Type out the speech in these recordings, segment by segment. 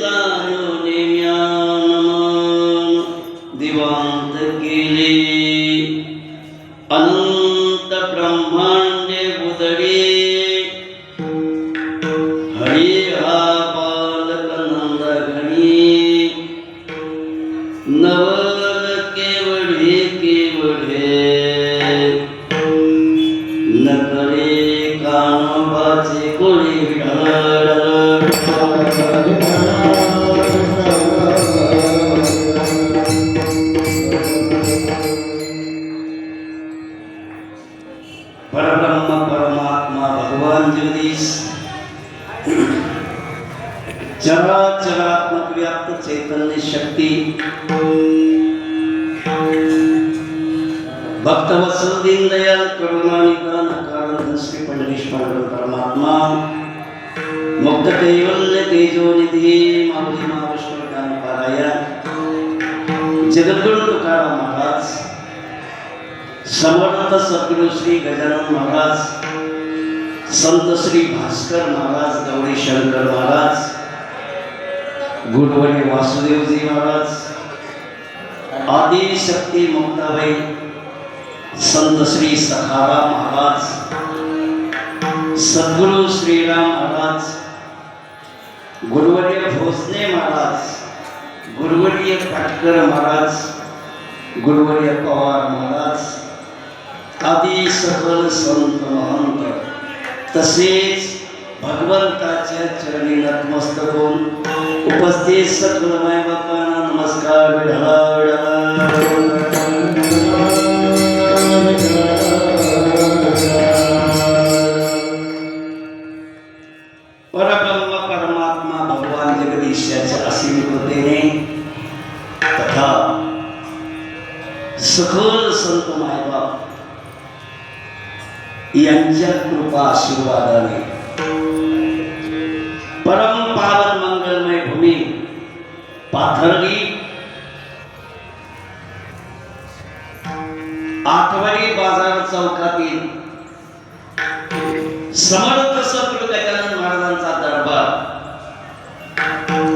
जाणून म्यान दिवांत केले अनंत ब्रह्मांडे उदडे हरी हा बालक नंद घणी नवल केवढे नकळे कानोबाचे कोळी परब्रह्म परमात्मा भगवान जगदीश चराचरात्मक व्याप्त चैतन्य शक्ती भक्तवत्सल दीनदयाल करुणानिधान कारण श्री पंढरीश्वर परमात्मा मुक्त कैवल्य तेजोनिधी माऊली महाविष्णू ज्ञानपारायण जगद्गुरु तुकाराम महाराज समर्थ सद्गुरु श्री गजानन महाराज संत श्री भास्कर महाराज गौरी शंकर महाराज गुरुवर्य वासुदेवजी महाराज आदि शक्ती मुक्ताबाई संत श्री सखाराम महाराज सद्गुरु श्रीराम महाराज गुरुवर्य भोसले महाराज गुरुवर्य पाटकर महाराज गुरुवर्य पवार महाराज आदी सकल संत महंत तसेच भगवंताच्या चरणी नतमस्तक होऊन उपस्थित सकल माय बापांना नमस्कार परब्रह्म परमात्मा भगवान जगदीशाच्या असीम कृपेने तथा सकल संत मायबाप यांच्या कृपा आशीर्वादाने परम पावन मंगलमय भूमी पाथर्डी आठवडी बाजार चौकातील समर्थ सद्गुरु गजानन महाराजांचा दरबार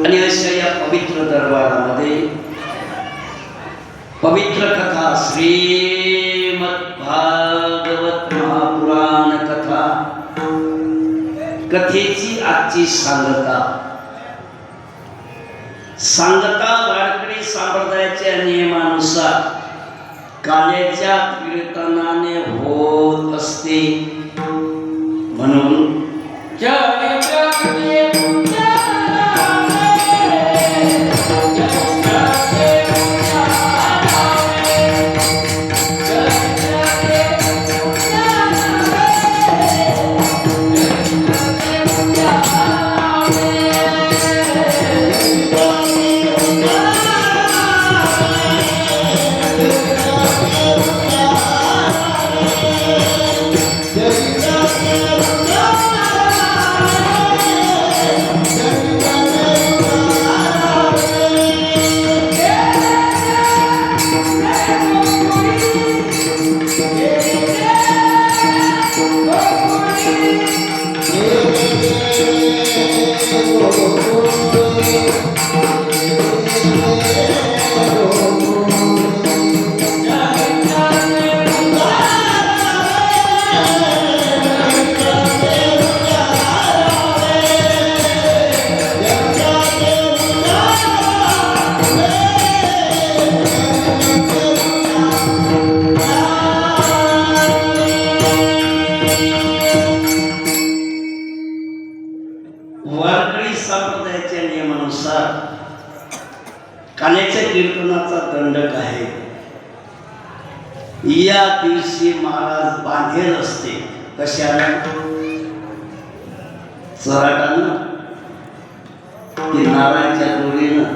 आणि अशा या पवित्र दरबारामध्ये पवित्र कथा श्रीमद् भागवत महापुराण कथा कथेची आजची सांगता वारकरी संप्रदायाच्या नियमानुसार काल्याच्या कीर्तनाने होत असते म्हणून वारकरी संप्रदायाच्या नियमानुसार काल्याच्या कीर्तनाचा दंडक आहे. या दिवशी महाराज बांधेल असते. कशाला? चराटानं की नारायणच्या दोरीनं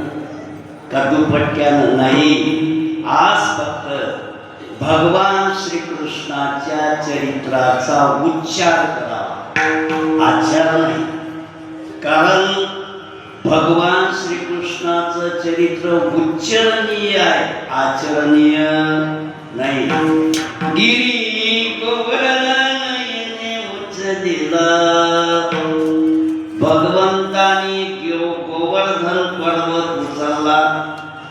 का दुपट्ट्यानं नाही. आज फक्त भगवान श्रीकृष्णाच्या चरित्राचा उच्चार करावा, आचार नाही. कारण भगवान श्रीकृष्णाचं चरित्र उच्चारणीय आहे, आचरणीय नाही. गिरी गोवर्धन उच्च दिला भगवंतानी गोवर्धन पर्वत उचलला,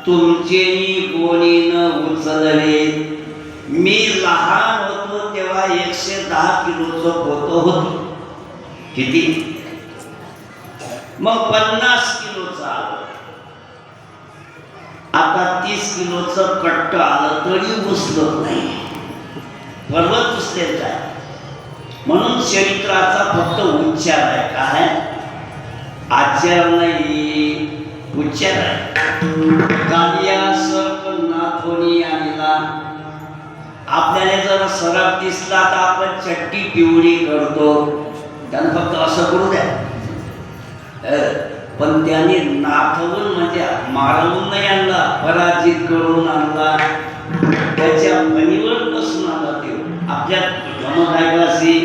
तुमचेही कोणी न उचलले. मी लहान होतो तेव्हा 110 किलोचं पोतं होतो. किती? मग 50 किलोचं आलं. आता 30 किलोचं कट्ट आलं तरी उचलत नाही. पर्वत उचलेल काय? म्हणून चरित्राचा फक्त उच्चार आहे. काय? आचार नाही, उच्चार आहे. कालिया सर्प नाथोनी आणला. आपल्याला जर सरप दिसला तर आपण चट्टी पिवळी करतो, त्यानं फक्त असं करू द्या. पण त्याने नाथवून म्हणजे मारवून नाही आणला, पराजित करून आणला. त्याच्या फणीवर बसून आला. ते आपल्या जमधायवासी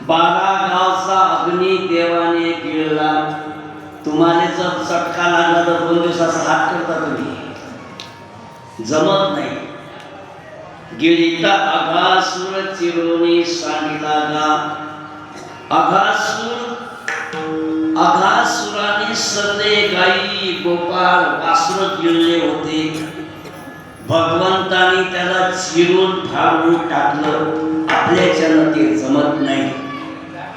12 गावचा अग्नी देवाने गिळला. तुम्हाला जर चटका लागला तर 2 दिवसाचा हात करता तुम्ही, जमत नाही. गिळिता अघासुर चिरोनी सांगितला गा. अघासुराने सर्व गाई गोपाळ वासर गिळले होते. भगवंताने त्याला चिरून फाडून टाकलं. आपल्याच्यानं ते जमत नाही.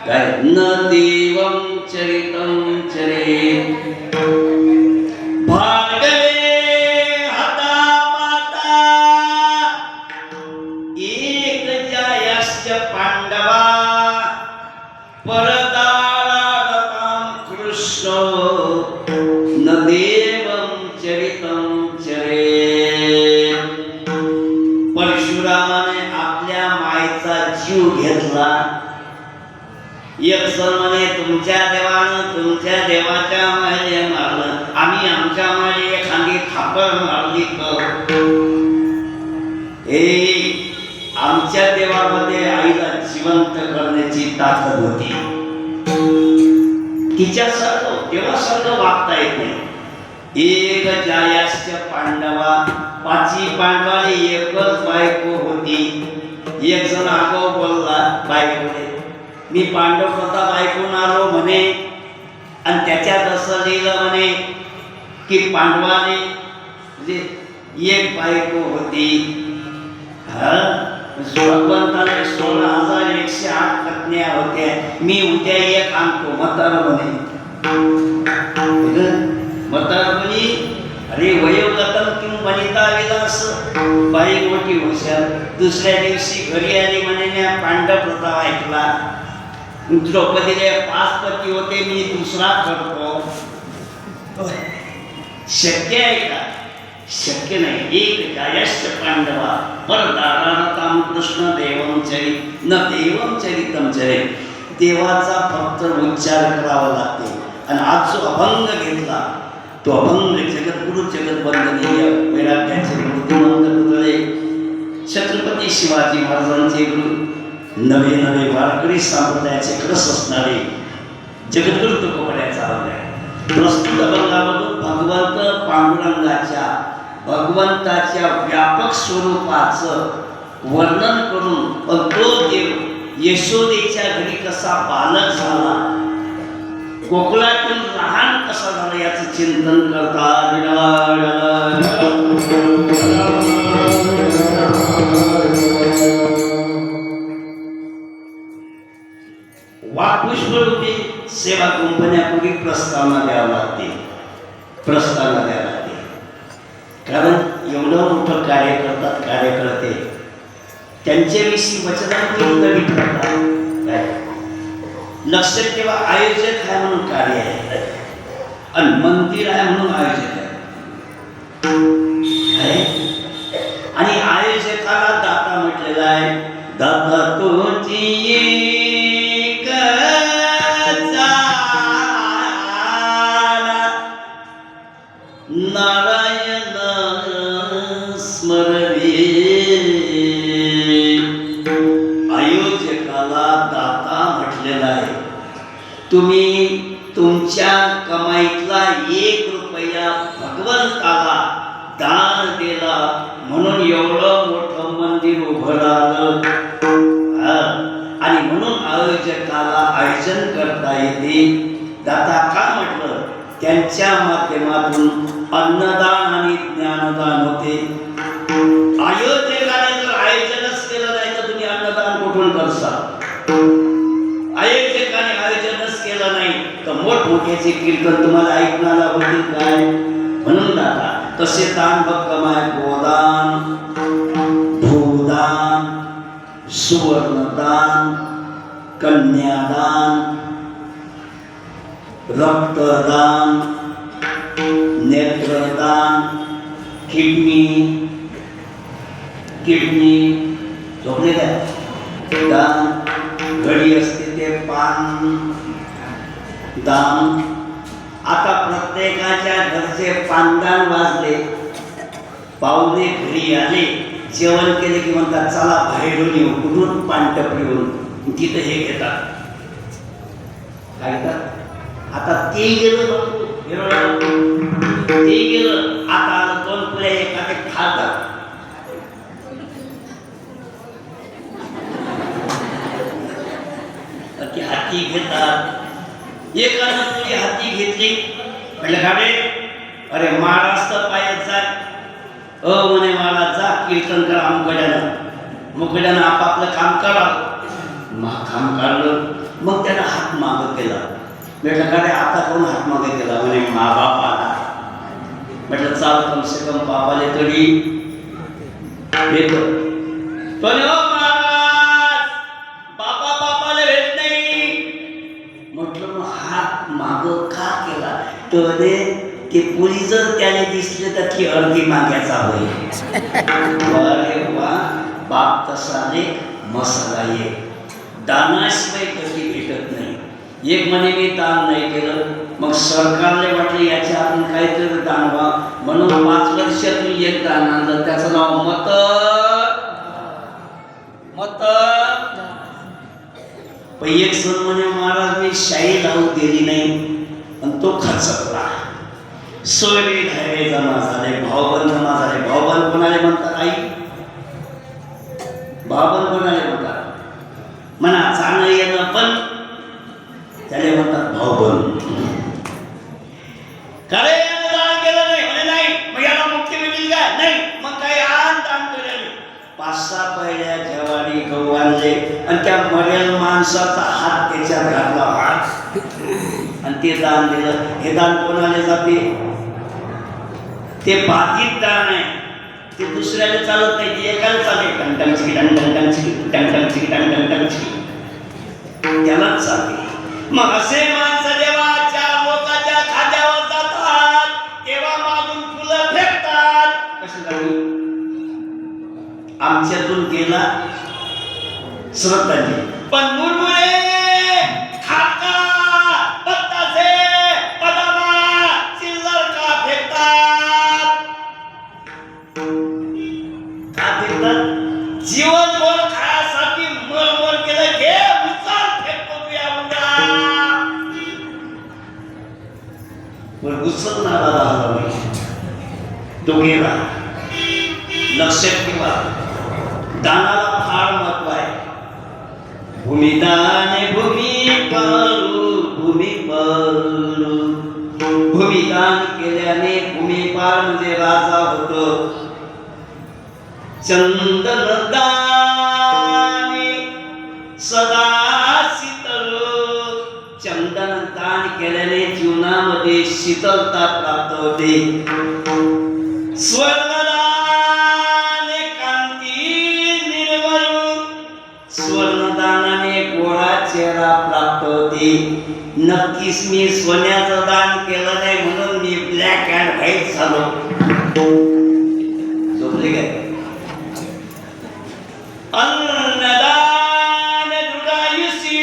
काय? न देवं चरितं चरेत भार्गवे हता माता एक जायश्च पांडवा परदारागतां कृष्ण न देवं चरितं चरेत. परशुरामाने आपल्या मायेचा जीव घेतला. एक जण म्हणे तुमच्या देवानं तुमच्या देवाच्या मायेला मारलं, आम्ही आमच्या मायेला एखादी थापर मारली तर आमच्या देवामध्ये आईला जिवंत करण्याची ताकद होती. तिच्यासारखं देवासारखं वागता येत नाही. एक जायाश्च पांडवा, 5 पांडवाला एकच बायको होती. एक जण आगाऊ बोलला बायकोने, मी पांडव प्रताप ऐकून आलो म्हणे. आणि त्याच्यात असं लिहिलं म्हणे की पांडवाने म्हणजे एक बायको होती. भगवंताने 16,108 पत्न्या होत्या. मी उद्या एक आणतो. म्हातारा म्हणे, म्हातारा म्हणे अरे वयोगतम किंवा वनिता विलास, बाई मोठी हुशार. दुसऱ्या दिवशी घरी आली म्हणे पांडव प्रताप ऐकला. द्रौपदीला 5 पती होते, मी दुसरा करतो. शक्य आहे का? शक्य नाही. एक जायश्च पांडवा परदारागतां कृष्ण देवं चरित न देवं चरितं चरेत. देवाचा फक्त उच्चार करावा लागते. आणि आज जो अभंग घेतला तो अभंग जगद्गुरु जगद्वंदनीय वैराग्याचे बुद्धिमंत पुतळे छत्रपती शिवाजी महाराजांचे गुरु, नवे नवे वारकरी संप्रदायाचे रस असणारे जगद्गुरु तुकोबऱ्याचा अभंग आहे. प्रस्तुत अभंगामधून भगवंताच्या व्यापक स्वरूपाचं वर्णन करून तो देव यशोदेच्या घरी कसा बालक झाला, गोकुळातून लहान कसा झाला याचं चिंतन करतात. वापुष्परूपी सेवा कंपन्यापूर्वी प्रस्तावना द्यावं लागते. कारण एवढं मोठं कार्य करतात कार्यकर्ते, त्यांच्याविषयी वचनांतरी करतात. लक्षात ठेवा, आयोजक आहे म्हणून कार्य आहे आणि मंदिर आहे म्हणून आयोजक आहे. आणि आयोजकाला दाता म्हटलेला आहे. दाता तोची नारायण स्मरणे. आयोजकाला दाता म्हटलेला आहे. तुम्ही तुमच्या कमाईतला 1 रुपया भगवंताला दान दिला म्हणून एवढं मोठं मंदिर उभं राहिलं. आणि म्हणून आयोजकाला आयोजन करता येते. दाता का म्हटलं? त्यांच्या माध्यमातून अन्नदान आणि ज्ञानदान होते. आयोजकाने जर आयोजनच केलं नाही तर तुम्ही अन्नदान कुठून करता? आयोजकाने आयोजनच केलं नाही तर मोठमोठ्याचे कीर्तन तुम्हाला ऐकण्याला होतील काय? म्हणून दादा तसे दान भक्कमाय गोदान, भूदान, सुवर्णदान, कन्यादान, रक्तदान, नेत्रदान, किडनी झोपले काय दान, घडी असते ते पान दान. आता प्रत्येकाच्या घरचे पानदान वाजले, पाहुणे घरी आले, जेवण केले की म्हणतात चला बाहेरून येऊ. कुठून? पानटपरीवरून. तिथं हे घेतात, काय घेतात? आता ते गेलं, ते गेलं, आता आलं 2 पुऱ्या एखादे खातात. हाती घेतात, एकानं पुरी हाती घेतली म्हटलं गाडे अरे महाराज तर पायच जाय. म्हणे मला जा कीर्तन करा मुकड्यानं आपापलं काम करा. काम काढलं. मग त्यानं हात मागं केला. म्हटलं का रे आता कोण हात मागे केला? म्हणे मा बाप आला. म्हटलं चाल कम से कम बापाले तरी येतो. पण महाराज बापाले भेट नाही. म्हटलं मग हात माग का केला? तर ते पुरी जर त्याने दिसले तर ती अर्धी माग्याचा होईल. अरे वा, बाप तसा रे मसाला ये. दानाशिवाय कधी भेटत नाही. एक म्हणे मी दान नाही केलं, मग सरकारने म्हटलं याच्या आपण काहीतरी दान व्हा म्हणून 5 वर्षातून एक दान आणलं, त्याचं नाव मत. एक सण म्हणे महाराज मी शाही लावू दिली नाही आणि तो खचकला. सोयरे धायरे जमा झाले, भावबंद जमा झाले. भावबंद कोणाले म्हणतात? आई. भावबंद कोणाले म्हणतात? म्हणा जाणं येणं पण त्याला म्हणतात भावबंद. खरे दान केलं नाही म्हणे नाही, मग याला मुक्ती मिळेल का? नाही. मग काही दान केलं. 5-6 पहिल्या जेवारी गहू आणले आणि त्या मरेल माणसाचा हात त्याच्यात घातला आणि ते दान दिलं. हे दान कोणाला जाते? ते बाधित दान आहे. ते दुसऱ्याला चालत नाही, ते एकाला चालते. टंटंची त्यालाच चालते. मग असे माणसं जेव्हा 4 लोकांच्या खाद्यावर जातात तेव्हा मागून फुलं फेकतात. कशासाठी? आमच्यातून गेला श्रद्धांजली. पण मुरमुरे खाका पत्तासे बदामा चिल्लर का फेकतात? का फेकतात? जीवनभर खायासाठी मरमर केलं घे उचल फेकतो तू या मुंडा. पण उचलणारा राहिला नाही, तो गेला. लक्षात ठेवा, दानाला फार महत्व आहे. भूमिदान भूमिदान केल्याने भूमिपाल म्हणजे राजा होतो. चंदनदाने सदा शीतल. चंदनदान केल्याने जीवनामध्ये शीतलता प्राप्त होते. स्वर्णदानाने गोळा चेहरा प्राप्त होते. नक्कीच मी सोन्याचं दान केलं नाही म्हणून मी ब्लॅक अँड व्हाईट झालो. झोपले काय? अन्नदान दृढायुषी.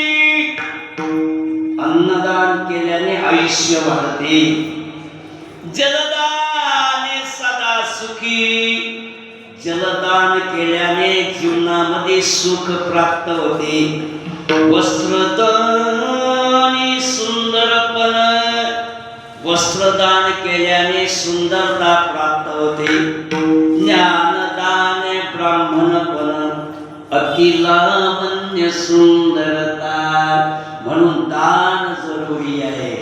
अन्नदान केल्याने आयुष्य वाढते. जलदाने सदा सुखी. जलदान केल्याने जीवनामध्ये सुख प्राप्त होते. वस्त्रदान सुंदरपण. वस्त्रदान केल्याने सुंदरता प्राप्त होते. ज्ञानदान ब्राह्मणपण. अतिलावण्य सुंदरता. म्हणून दान जरुरी आहे.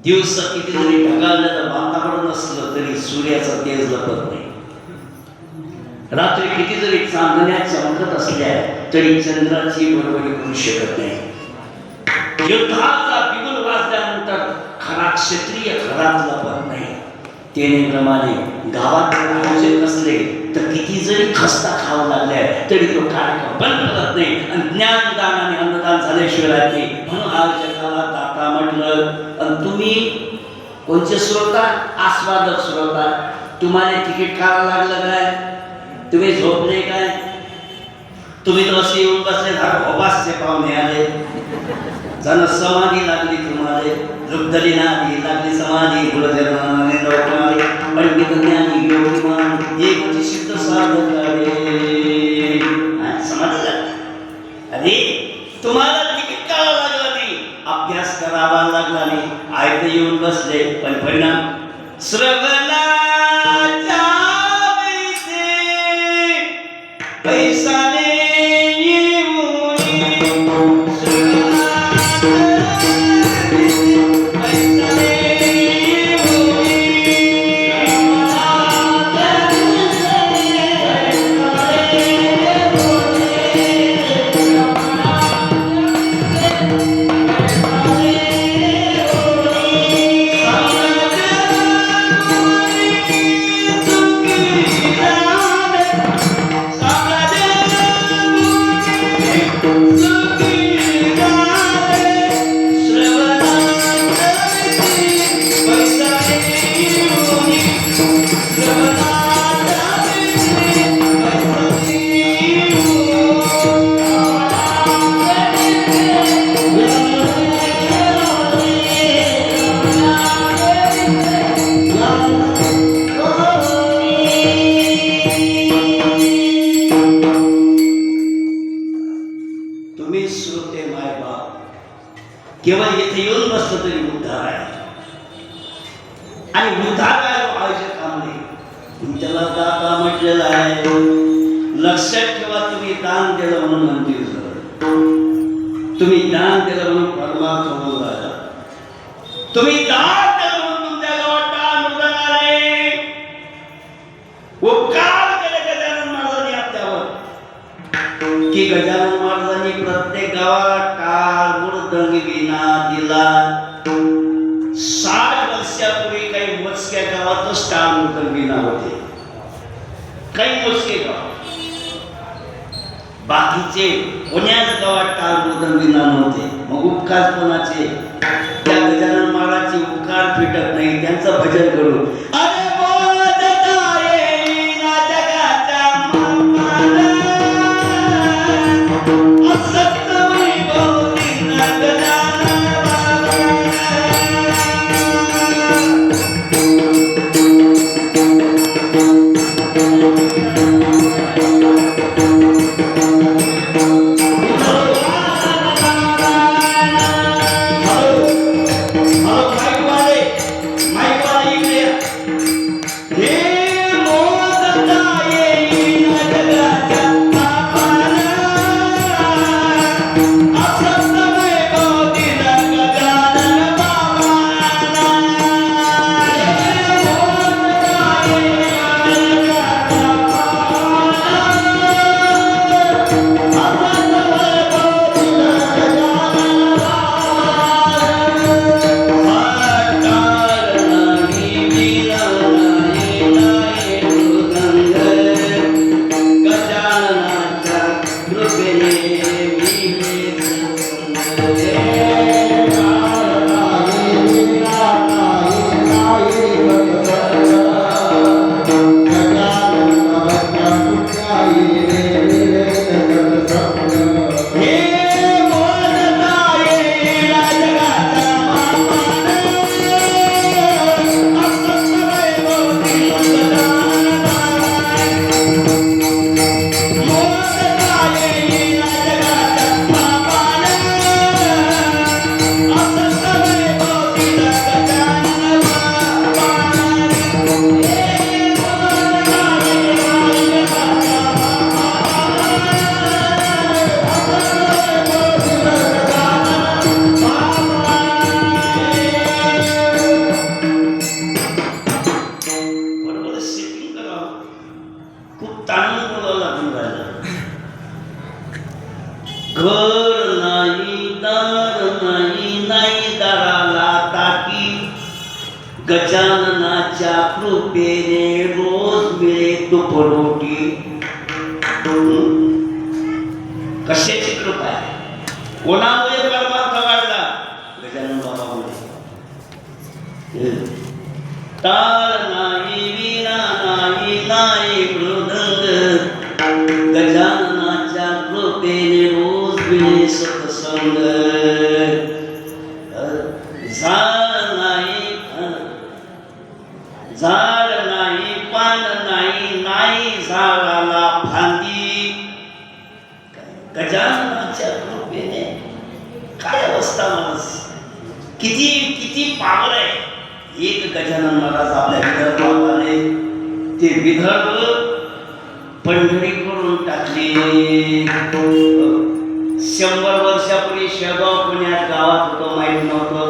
दिवस किती जरी ढगाळलेलं वातावरण असलं तरी सूर्याचा तेज लपत नाही. रात्री किती जरी चांदण्या चमकत असल्या तरी चंद्राची बरोबरी करू शकत नाही. युद्धाचा बिगुल वाजल्यानंतर खरा क्षत्रिय खराच लपत नाही. त्याप्रमाणे गावात आयोजक असले तर किती जरी खस्ता खावं लागल्या तरी तो कार्यक्रम बंद करत नाही. आणि ज्ञानदान आणि अन्नदान झाल्याशिवाय राहते. म्हणून आयोजकाला दाता म्हटलं. आणि तुम्ही कोणते श्रोता? आस्वादक श्रोता. तुम्हाला तिकीट काढावं लागलं काय? तुम्ही झोपले काय? तुम्ही तर असे येऊन बसले भोबासचे पाहुणे आले. जण समाधी लागली तुम्हाला. रुद्दली नादी लागली समाधी. गुरुजनाने लोकमारी पंडित ज्ञानी योगीमान एक सिद्ध साधक आले. समजलं? अरे तुम्हाला तिकीट काढावं लागलं नाही, अभ्यास करावा लागला नाही. आयत येऊन बसले पण परिणाम श्रवणाच्या पैसाने केवळ येथे येऊन बसलं तरी उद्धार आहे. आणि उद्धार काय आयोजकांनी त्याला दाता म्हटलेलं आहे. लक्षात ठेवा, तुम्ही दान दिलं म्हणून मंदिर झालं. तुम्ही दान दिलं म्हणून परमात्मा बोलला. तुम्ही दान दिलं म्हणून तुमच्या गावात दान उडणार आहे. उपकार केले गजानन महाराजांनी आपल्यावर की गजानन महाराजांनी प्रत्येक गावात टाळ मृदंग विना दिला. 60 वर्षापूर्वी काही मोजक्या गावातच टाळ मृदंग विना होते. काही मोजके गाव, बाकीचे पुण्याच गावात टाळ मृदंग विना नव्हते. मग उपकार कोणाचे? त्या गजानन महाराजचे उपकार फिटत नाही. त्यांचं भजन करू. अरे घर नाही दार नाही नाही दाराला टाकी गजाननाच्या कृपेने रोज मिळे तुपरोटी. कशाची कृपा आहे? कोणामुळे परमार्थ वाढला? गजानन बाबामुळे. ताल नाही वीणा नाही नाही मृदंग गजाननाच्या कृपेने रोज मिळे सत्संग. झाड नाही पान नाही नाही झाडाला फांदी गजाननाच्या कृपेने. काय अवस्था माणूस, किती किती पावर आहे. एक गजानन महाराज आपल्या विदर्भाने ते विदर्भ पंढरी करून टाकले. 100 वर्षापूर्वी शेगाव पुण्यात गावात होतं, माहीत नव्हतं.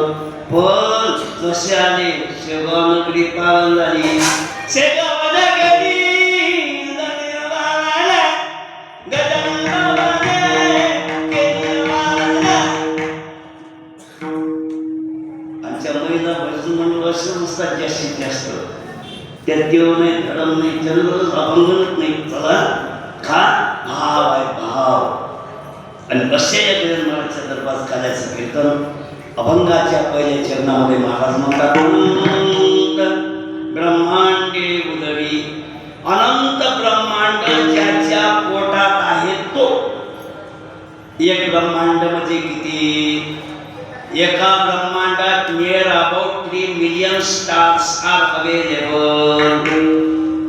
पण जसे आले शेगाव नगरी पावन झाली. शेगाव नगरी आमच्या महिला भजन मंडळ असतात जास्तीत जास्त. त्यात देव नाही, धर्म नाही, जन्मच अभंगच नाही. चला खा, भाव आहे भाव. आणि असे या महाराजच्या दरबार काल्याचं कीर्तन अभंगाच्या पहिल्या चरणामध्ये महाराज म्हणतात, ब्रह्मांडे उदरी. अनंत ब्रह्मांड ज्याच्या पोटात आहे तो. एक ब्रह्मांड म्हणजे किती? एका ब्रह्मांडात near about 3 million stars are available.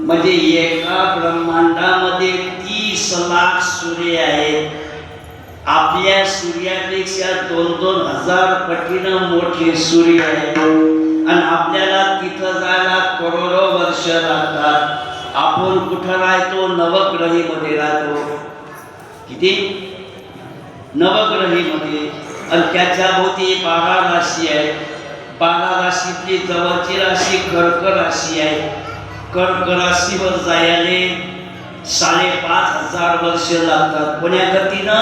म्हणजे एका ब्रह्मांडामध्ये 30 लाख सूर्य आहेत. आपल्या सूर्यापेक्षा 2-2 हजार पटीनं मोठे सूर्य आहेत. आणि आपल्याला तिथं जायला करोडो वर्ष लागतात. आपण कुठं राहतो? नवग्रहीमध्ये राहतो. किती? नवग्रहीमध्ये. आणि त्याच्या भोवती 12 राशी आहेत. 12 राशीतली जवळची राशी कर्क राशी आहे. कर्क राशीवर जायला 5,500 वर्ष लागतात. कोण्या गतीनं?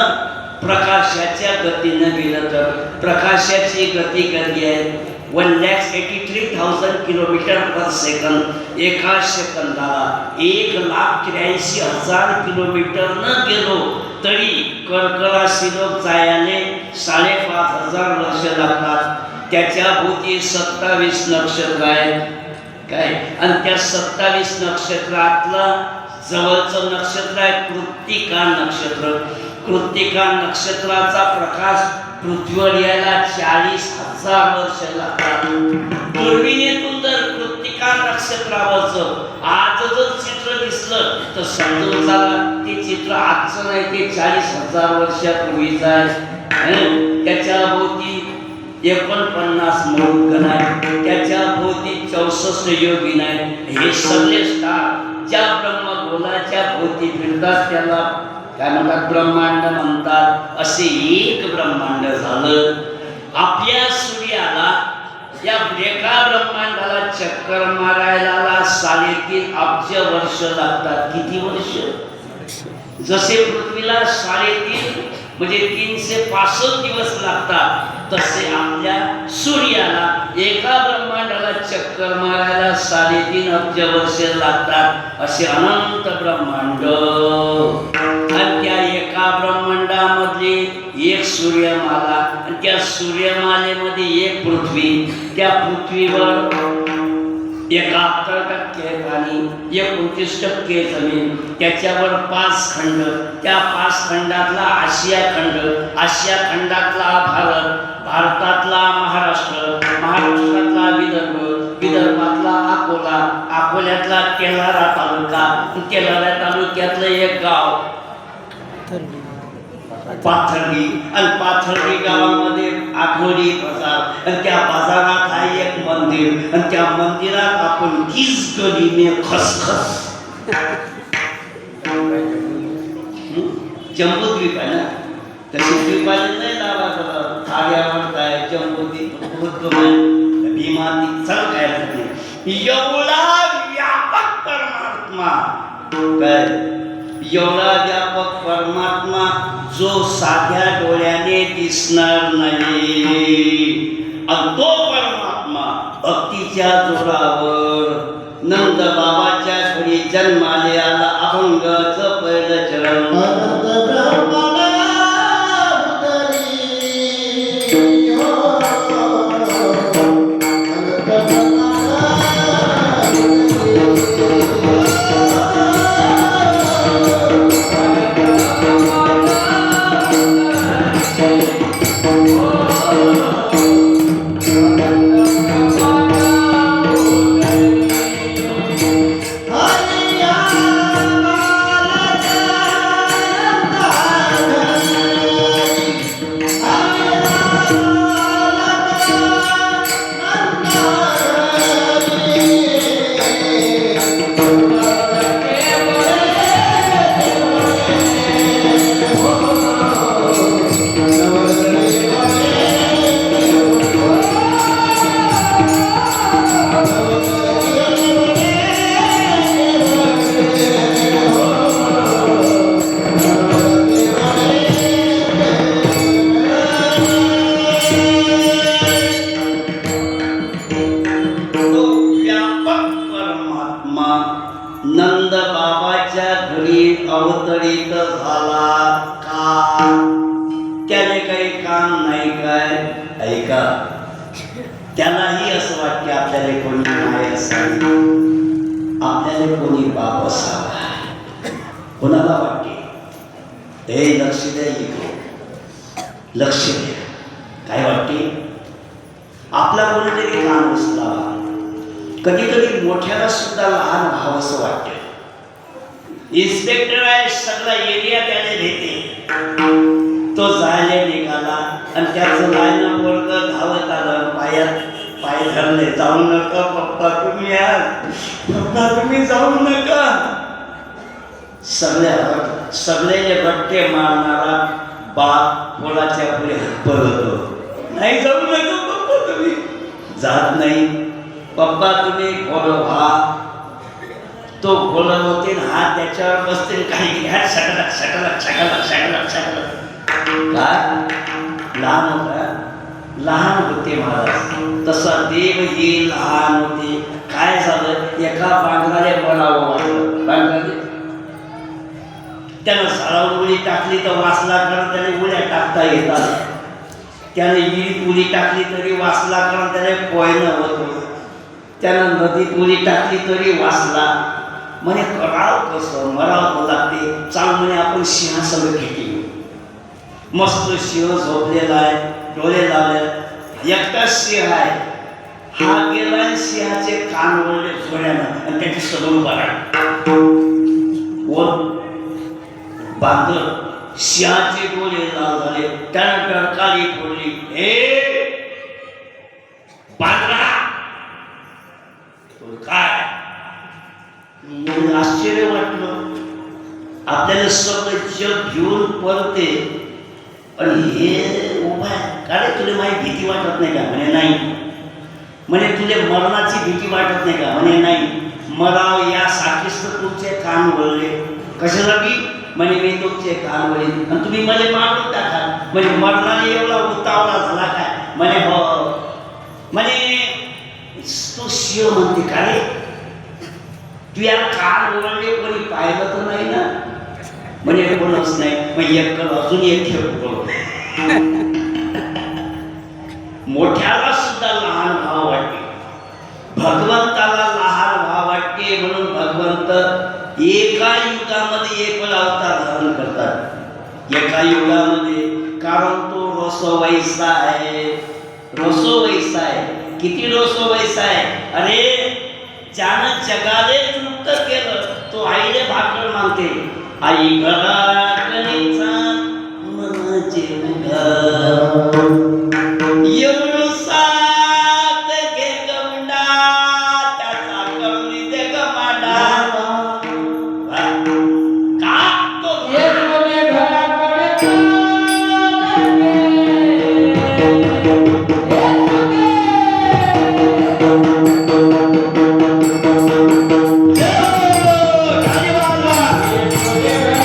प्रकाशाच्या गतीनं गेलं तर. प्रकाशाची गती कधी आहे? 1,83,000 किलोमीटर पर सेकंद. एका सेकंदाला 1,83,000 किलोमीटर न गेलो तरी कर्क राशी लोक जायला 5,500 वर्ष लागतात. त्याच्या भोवती 27 नक्षत्र आहेत. काय? आणि त्या 27 नक्षत्रातलं जवळचं नक्षत्र आहे कृत्तिका नक्षत्र. कृत्तिका नक्षत्राचा प्रकाश पृथ्वीवर यायला 40,000 वर्ष लागतात. दुर्बिणीतून जर कृत्तिका नक्षत्रावरचं आज जर चित्र दिसलं तर समजून चला ते चित्र आजचं नाही, ते 40,000 वर्षापूर्वीचं आहे. त्याच्या भोवती 49 मरुद्गण आहे. त्याच्या भोवती 64 योगिन आहे. हे सगळे स्टार ज्या ब्रह्मगोलाच्या भोवती फिरतात त्याला काय म्हणतात? ब्रह्मांड म्हणतात. असे एक ब्रह्मांड झालं. आपल्या सूर्याला या एका ब्रह्मांडाला चक्कर मारायला 3.5 अब्ज वर्ष लागतात. किती वर्ष? जसे पृथ्वीला 3.5 म्हणजे 365 दिवस लागतात, तसे आपल्या सूर्याला एका ब्रह्मांडाला चक्कर मारायला 3.5 अब्ज वर्ष लागतात. असे अनंत ब्रह्मांड. आणि त्या एका ब्रह्मांडामधले एक सूर्यमाला आणि त्या सूर्यमालेमध्ये एक पृथ्वी. त्या पृथ्वीवर 71% पाणी, 29% जमीन. त्याच्यावर 5 खंड. त्या 5 खंडातला आशिया खंड, आशिया खंडातला भारत, भारतातला महाराष्ट्र, महाराष्ट्रातला विदर्भ, विदर्भातला अकोला, अकोल्यातला तेल्हारा तालुका, तेल्हारा तालुक्यातलं एक गाव पाथर्डी. आणि पाथर्डी गावामध्ये आठवडी बाजार. आणि त्या बाजारात आहे एक मंदिर. आणि त्या मंदिरात आपण 30 गलीने खसखस. जम्बूद्वीप आहे ना, तशी द्वीपाने नाही लावा थाड्यावर आहे जम्बूद्वीप भीमाती चल काय एवढा व्यापक परमात्मा. काय एवढा व्यापक परमात्मा जो साध्या डोळ्याने दिसणार नाही, आणि तो परमात्मा भक्तीच्या जोरावर नंद बाबाच्या घरी जन्माले आला. अभंगाचं पहिलं चरण. नंद बाबाच्या घरी अवतरित झाला का? त्याने काही काम नाही काय? ऐका, त्यालाही असं वाटते आपल्याला कोणी माय असावी, आपल्याला कोणी बाप असावा. कोणाला वाटते? हे लक्ष द्या, इकडे लक्ष द्या. काय वाटते? आपला कोणीतरी काम उचलावा. कधी कधी मोठ्याला सुद्धा लहान भाव असं वाटतं. इन्स्पेक्टर आहे, सगळा एरिया त्याने घेते. तो जायला निघाला आणि त्याचं लाईन वर्ग धावत आलं, पायात पाय धरले. जाऊ नका पप्पा, तुम्ही या पप्पा, तुम्ही जाऊ नका. सगळे बट्टे मारणारा बाप मुलाच्या पुढे पळतो. नाही, जाऊ नका पप्पा, तुम्ही जात नाही. पप्पा तुम्ही घोड व्हा. तो घोड होते, हात त्याच्यावर बसते, काही घ्या, सटलक सटलक सटलक सटलक सटलक. काय लहान होता? लहान होते महाराज. तसा देव हे लहान होते. काय झालं? एका बांगराने बनावं वाटलं. बांगराने त्यानं झाडावर उडी टाकली तर वाचला, कारण त्याने उड्या टाकता येतात. त्याने विहिरीत उडी टाकली तरी वाचला, कारण त्याने पोयनं होतं. त्यानं नदीत उडी टाकली तरी वाचला. म्हणे कराव कसं, मराव लागते. चाल म्हणे आपण सिंहासनं घेतली. मस्त सिंह झोपलेला आहे, डोळे लावले. एकटाच सिंह आहे. हा गेला, सिंहाचे कान वळले जोड्यानं आणि त्याची सगळं बरा वर बांधर. सिंहाचे डोळे लाल झाले. त्यानं टरकाली फोडली. हे बांधरा, काय? आश्चर्य वाटलं. आपल्याला सगळं जग घेऊन परते आणि हे उभा आहे. का रे, तुला माझी भीती वाटत नाही का? म्हणे नाही. म्हणे तुला मरणाची भीती वाटत नाही का? म्हणे नाही. मराव यासाठीच तर तुमचे कान वळले. कशासाठी? म्हणे मी तुमचे कान वळीन आणि तुम्ही मला मारून टाका. म्हणजे मरणाने एवढा उतावळा झाला काय? म्हणे हो. म्हणे तो शिव म्हणते, का रे तू या कान वळले, कोणी पाहिलं तर नाही ना? म्हणजे कोणच नाही. मग एक अजून एक ठेव. मोठ्याला सुद्धा लहान भाव वाटते, भगवंताला लहान भाव वाटते. म्हणून भगवंत एका युगामध्ये एक अवतार धारण करतात. एका युगामध्ये, कारण तो रोसो वैसा आहे. रोसो वैसा आहे. किती रोसो वैसा आहे? अरे ज्यानं जगाले तृप्त केलं, तो आईले भाकर मागते. आई घराचा मनाचे एवढं साथ घे गवंडा, त्याचा करुणी दे ग माडा. का तो Yeah.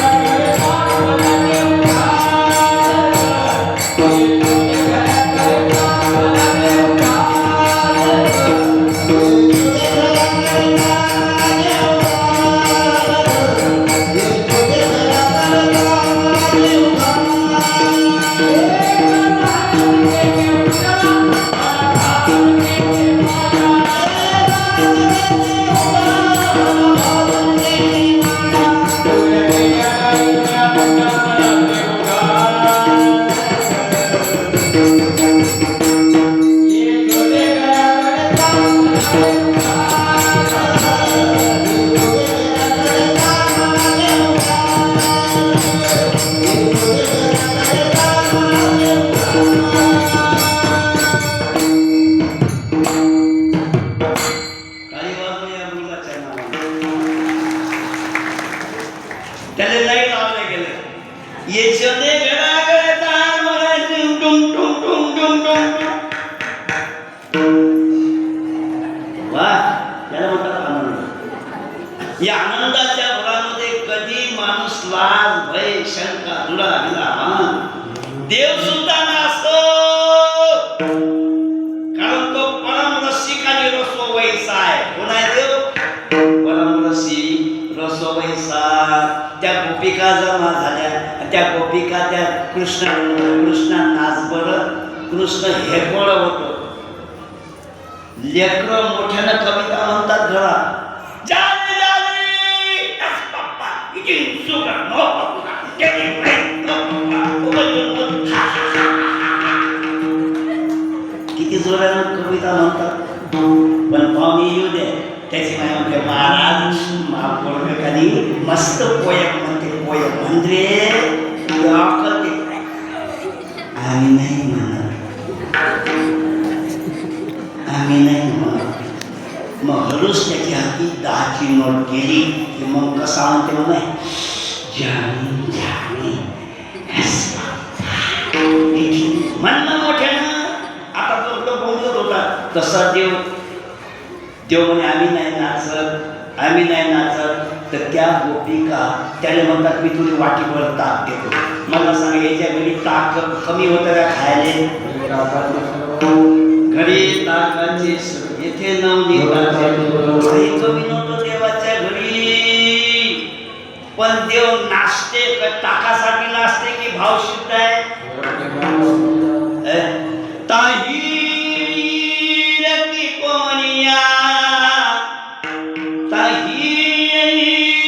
लाज भय शंका दुरा विराम देव सुद्धा नसतो, कारण तो परम रसिक आणि रसो वैसा आहे. कोण आहे देव? परम रसिक रसो वैसा. त्या गोपिका जमा झाल्या, त्या गोपिका त्या कृष्णा नाचबर कृष्ण हे कोण होत. लेकर मोठ्यानं कविता म्हणतात घरात, जाने जाने यस पप्पा इथे सुगर नो पप्पा गेली नो पप्पा. किती जोरानं कविता म्हणतात. पण पाहुणे येऊ दे, त्याची माय म्हणते महाराज महापौरकानी मस्त पोयम म्हणते. पोयम म्हणजे आम्ही नाही म्हणत, आम्ही नाही म्हणत. मग हळूच त्याची हाती 10ची नोट केली की मग कसा म्हणते म्हणे, जानी जानी म्हणणं मोठ्यानं. आता तो बोलत होता तसा देव म्हणे आम्ही नाही नाचत, आम्ही नाही नाचत. तर त्या गोपिका त्याने म्हणतात मी तुझी वाटीवर ताक देतो. मला सांग याच्या घरी ताक कमी होतं का खायला? घरी ताकाचे येथे काही कमी नव्हतं देवाच्या घरी. पण देव नाचते का ताकासाठी नाचते की भाव शुद्ध आहे? ताही रकी कोनिया ताही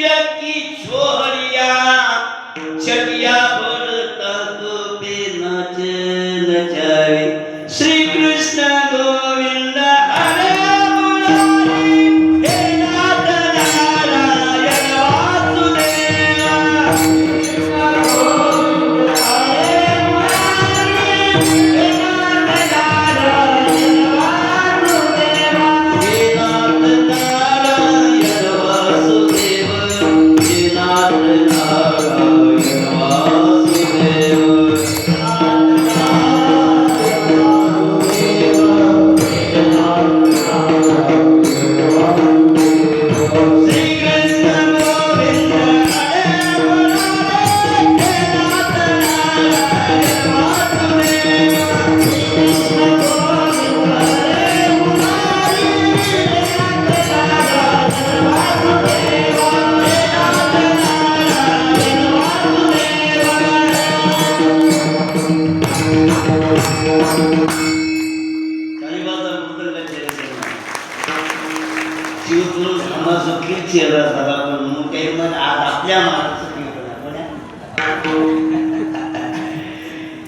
रकी छोरिया चटिया बोलता को पे नाच नचावे. श्री कृष्ण गोविंद हरे मुरारी हे नाथ नारायण वासुदेवा.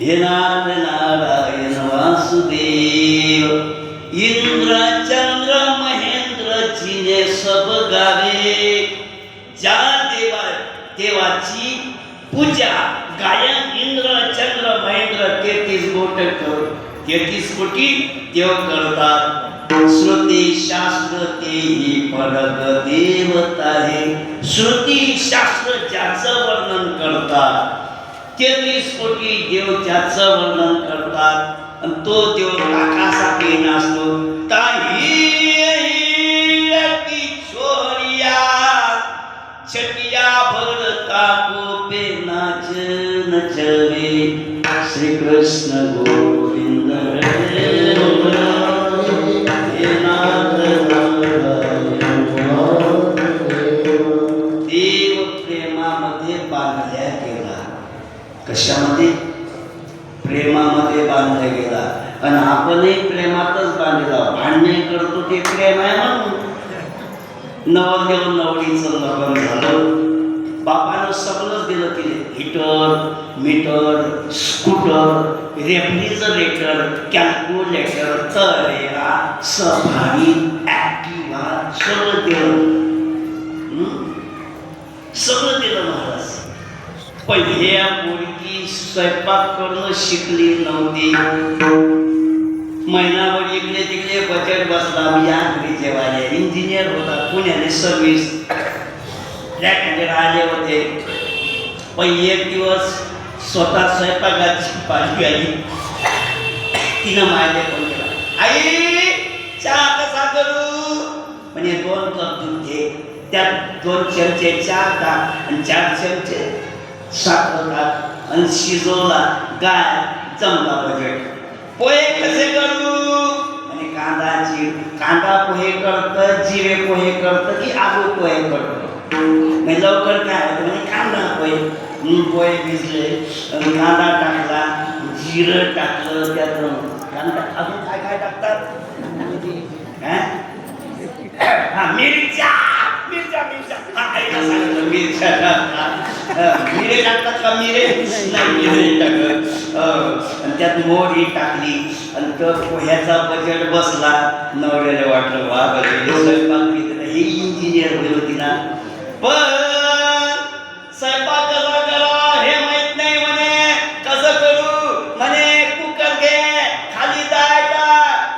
हे नारायण वासुदेव. इंद्र चंद्र महेंद्र जिने सब गावे. ज्या देवाची पूजा गायन इंद्र चंद्र महेंद्र 33 कोटी देव करतात. श्रुती शास्त्र तेही परग देवता आहे. श्रुती शास्त्र ज्याचं वर्णन करतात 33 कोटी देव ज्याचं वर्णन करतात आणि तो देव ताकासाठी नसतो. ताही छोरिया छटिया भरता को पे नाच नचवे. श्री कृष्ण गोविंद हरे मुरारी हे नाथ नारायण. देव प्रेमामध्ये बांधल्या गेला. कशामध्ये? प्रेमामध्ये बांधला गेला. आणि आपणही प्रेमातच बांधला. भांडणे करतो ते प्रेम आहे म्हणून. नवरदेव नवरीचं लग्न झालं. बापानं सगळंच दिलं तिने. Heater meter scooter refrigerator calculator तरेरा सफारी ॲक्टिवा सगळं दिलं. सगळं दिलं महाराज. पण हे पोरगी स्वयंपाक करणं शिकली नव्हती. महिनाभर इकडे तिकडे बजेट बसला. मी या घरी जेवायला इंजिनियर होता पुण्याने सर्व्हिस ट्रॅकमध्ये राहिले होते. पण एक दिवस स्वतः स्वयंपाकाची पाठी आली. तिनं मायले फोन केला, आई चहा कसा करू? म्हणजे 2 कप दूध घे, त्यात 2 चमचे चहा टाक आणि 4 चमचे साखर टाक आणि शिजवला गाय जमला बजेट. पोहे कसे करू? आणि कांदा पोहे करतं, जिरे पोहे करतं की आलू पोहे करतं? म्हणजे लवकर काय होतं म्हणजे कांदा पोहे. पोहे भिजले, कांदा टाकला, जिरं टाकलं, त्यात कांदा अजून काय काय टाकतात? मिरच्या मिरच्या मिरच्या मिरच्या टाकतात. मिरे टाकतात का? मिरे नाही, मिरे टाकत. आणि त्यात मोहरी टाकली आणि तो पोह्याचा बजेट बसला. नवऱ्याला वाटलं वा बजेट स्वयंपाक केलं, हे इंजिनियर होईल होती ना. पण स्वयंपाक कसा करा हे माहित नाही म्हणे. कसं करू म्हणे? कुकर घे, खाली जायचा,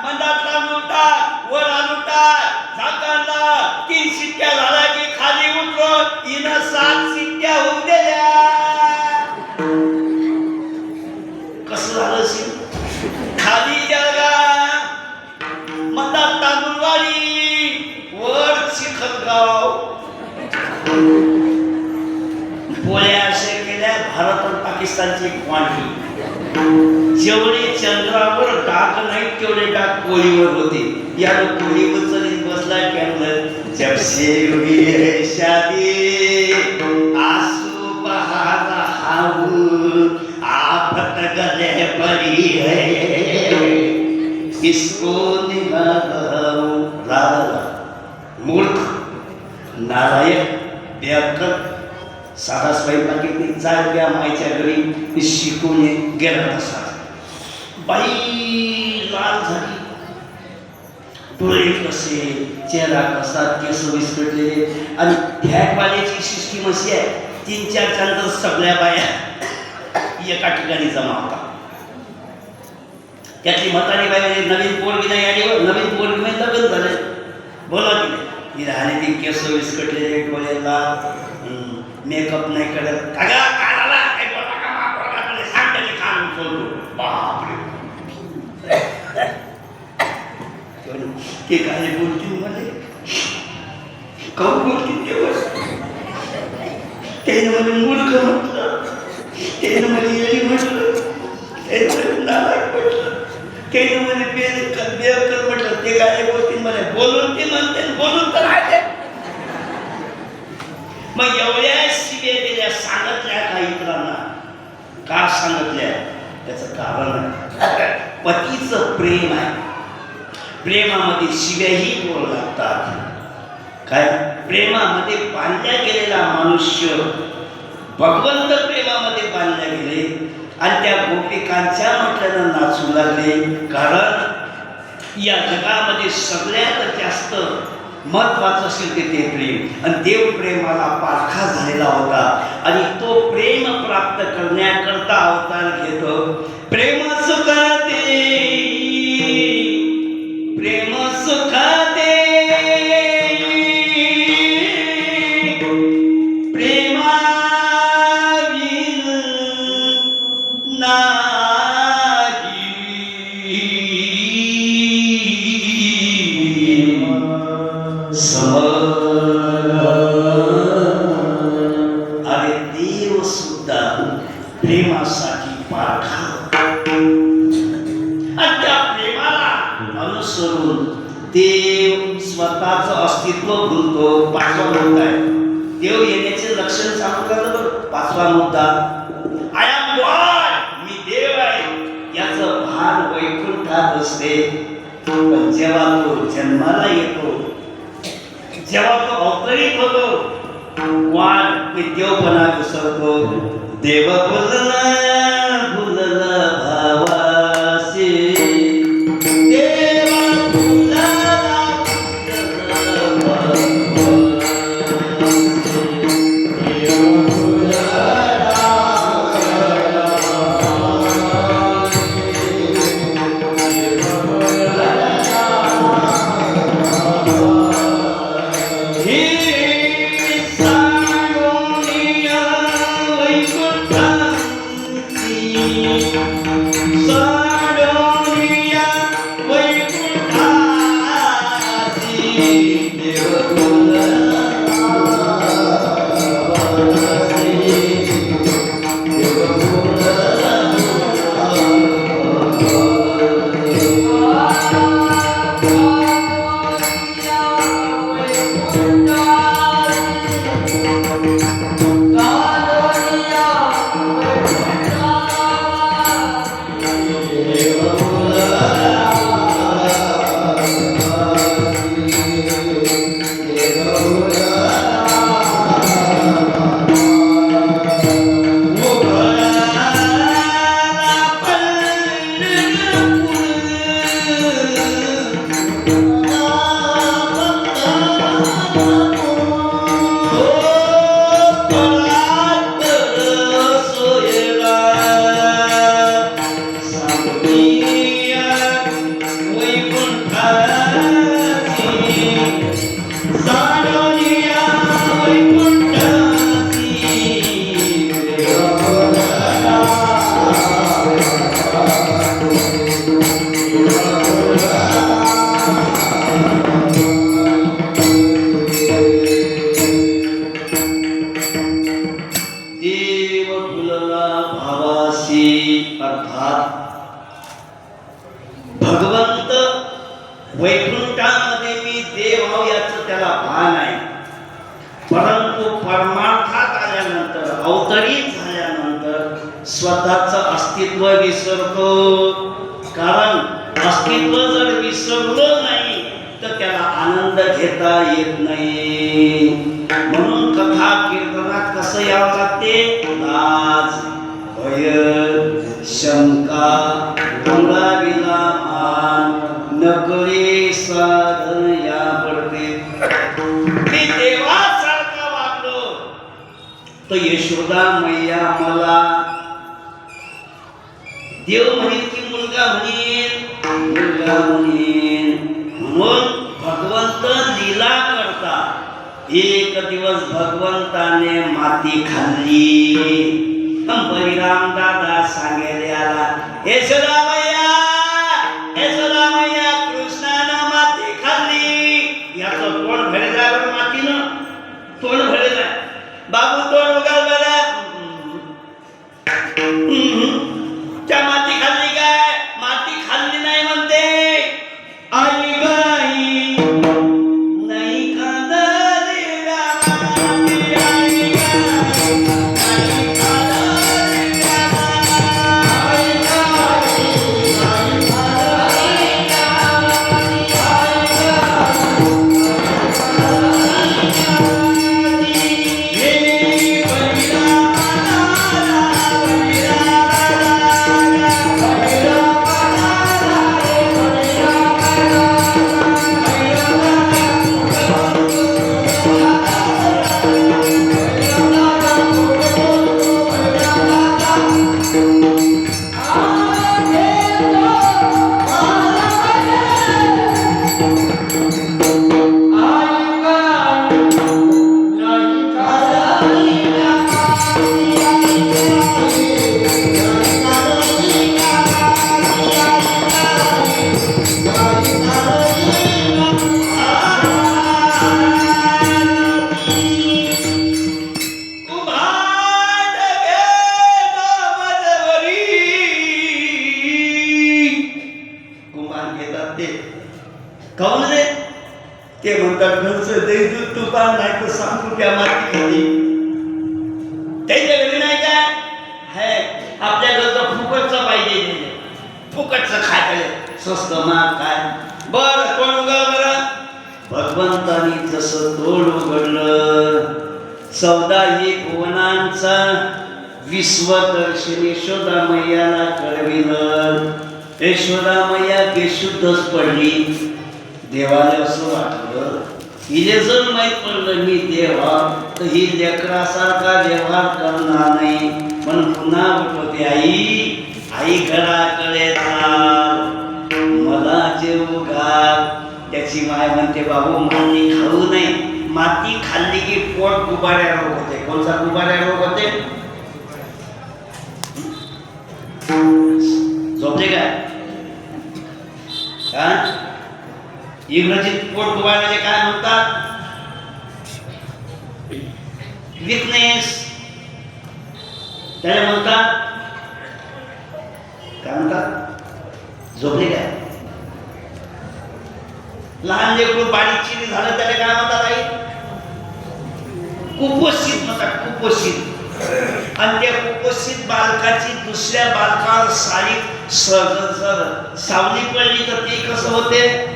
मंदात तांदूळ टाक, वर आलू टाक, झाकण लाव, 3 शिट्ट्या झाल्या की खाली उतरव. हिनं 7 शिट्ट्या होऊ दिल्या. कसं झालं असेल? खाली जळगा, मंदात तांदूळ वाली, वर चिखलगाव. पोळ्या अशा केल्या भारत आणि पाकिस्तानची क्वांटी. जेवढे चंद्रावर डाग नाही तेवढे डाग पोळीवर होते. याला पोळीवर चढीत बसला कॅमल. जब से हुई है शादी आंसू बहा रहा हूँ, आफत गले पड़ी है, इसको निभाऊं. मूर्ख, नालायक, बेअक्कल. साधा स्वयंपाकी चाल द्या मायच्या घरी शिकून गेला तसा. बाई लाल झाली, डोळे कसे, चेहरा कसा, केस विस्कटलेले. आणि फ्लॅटवाल्याची सिस्टीम अशी आहे, 3-4 जण सगळ्या बाया एका ठिकाणी जमा होता. त्यातली म्हातारी बाई म्हणजे नवीन पोरगी नाही आली, नवीन पोरगी म्हणजे लग्न झालं, बोला की नाही. ही राहणे ती केस विस्कटलेले, डोळ्याला मेकअप नाही करत. ते काय बोलतील म्हणे, काहून बोलतील तेव्हा? त्यानं म्हणे मूर्ख म्हटलं, त्यानं म्हणे येडी म्हटलं, त्यानं म्हणे नालायक म्हटलं, त्यानं म्हणे बेअक्कल म्हटलं. ते काय बोलतील म्हणे? बोलून ते म्हणते, बोलून तर आहे. मग एवढ्या शिव्या दिल्या, सांगितल्या का इतरांना? का सांगितल्या? त्याचं कारण आहे, पतीचं प्रेम आहे. प्रेमामध्ये शिव्याही बोल लागतात. काय? प्रेमामध्ये बांधल्या गेलेला मनुष्य भगवंत प्रेमामध्ये बांधल्या गेले आणि त्या गोपिकांच्या म्हटल्यानं नाचू लागले. कारण या जगामध्ये सगळ्यात जास्त महत्वाचं असेल ते प्रेम. आणि देव प्रेमाला पारखा झालेला होता आणि तो प्रेम प्राप्त करण्याकरता अवतार घेतो. प्रेम सुख दे, प्रेम सुख दे, प्रेमा अरे देव सुद्धा प्रेमासाठी पारखा. आणि त्या प्रेमाला अनुसरून देव स्वतःच अस्तित्व भूलतो. 5वा मुद्दा आहे. देव येण्याचे लक्षण सांगू का? 5वा मुद्दा, आय एम गॉड, मी देव आहे, याचं भान वैकुंठात असते. पण जेव्हा तो जन्माला येतो, जेव्हा तो अवतरित होतो, वाट देवपणा विसरतो. देव बोलला बोलला भावासे, देवा बोलला अर्थात भगवंत वैकुंठामध्ये मी देव आहो याचं त्याला भान आहे, परंतु परमार्थात आल्यानंतर अवतरित झाल्यानंतर स्वतःचं अस्तित्व विसरतो. कारण अस्तित्व जर विसरलं नाही तर त्याला आनंद घेता येत नाही. म्हणून कथा कीर्तनात कसं यावं लागते? लाज, भय, शंका, अंगाविला मान, नकळे साधन या पडते. मी देवासारखा वागलो तर यशोदा मैया मला देव म्हणेल की मुलगा म्हणेल? मुलगा म्हणेल. म्हणून भगवंत लीला करता. एक दिवस भगवंताने माती खाल्ली. बळीराम दादा सांगेले आला, यशोदा मैया, यशोदा मैया, कृष्णानं माती खाल्ली. याचं तोंड भरेल आहे बरं, मातीनं तोंड भरेल आहे. बाबू तोंड उगाल बरं. त्या माती खाल्ली काय? माती खाल्ली नाही म्हणते. आई गाई नाही खाल्ली माती, आई गाई नाही खाल्ली काऊन रे? ते म्हणतात घरचं दही दूध तुपान नाही तर सांगू त्या माती खाली. त्याच्या घरी नाही काय है, आपल्या घरचं फुकटचं पाहिजे, फुकटचं खायला स्वस्त महाग काय. बरं कोण उगा बरं? भगवंतानी जसं तोंड उघडलं, 14 भुवनांचा विश्वदर्शन यशोदा मैयाला कळविलं. यशोदा मैया बेशुद्धच पडली. देवाला असं वाटलं, हिला जर माहीत पडलं मी देवा तर ही लेकरासारखा व्यवहार करणार नाही. पण पुन्हा उठवते, आई आई घराकडे चाल, मला जेवू घाल. त्याची माय म्हणते, बाबू माती खाऊ नये, माती खाल्ली की पोट गुबाऱ्या रोग होते. कोणता गुबाऱ्या रोग होते? झोपले काय? इंग्रजीत पोट गुबाळण्याचे काय म्हणतात? विकनेस. त्याला म्हणतात काय म्हणतात? झोपले काय? लहान लेकरू बारीक चिरी झालं त्याला काय म्हणतात आई? कुपोषित म्हणतात, कुपोषित. आणि त्या कुपोषित बालकाची दुसऱ्या बालकावर सावली पडली तर ते कसं होते?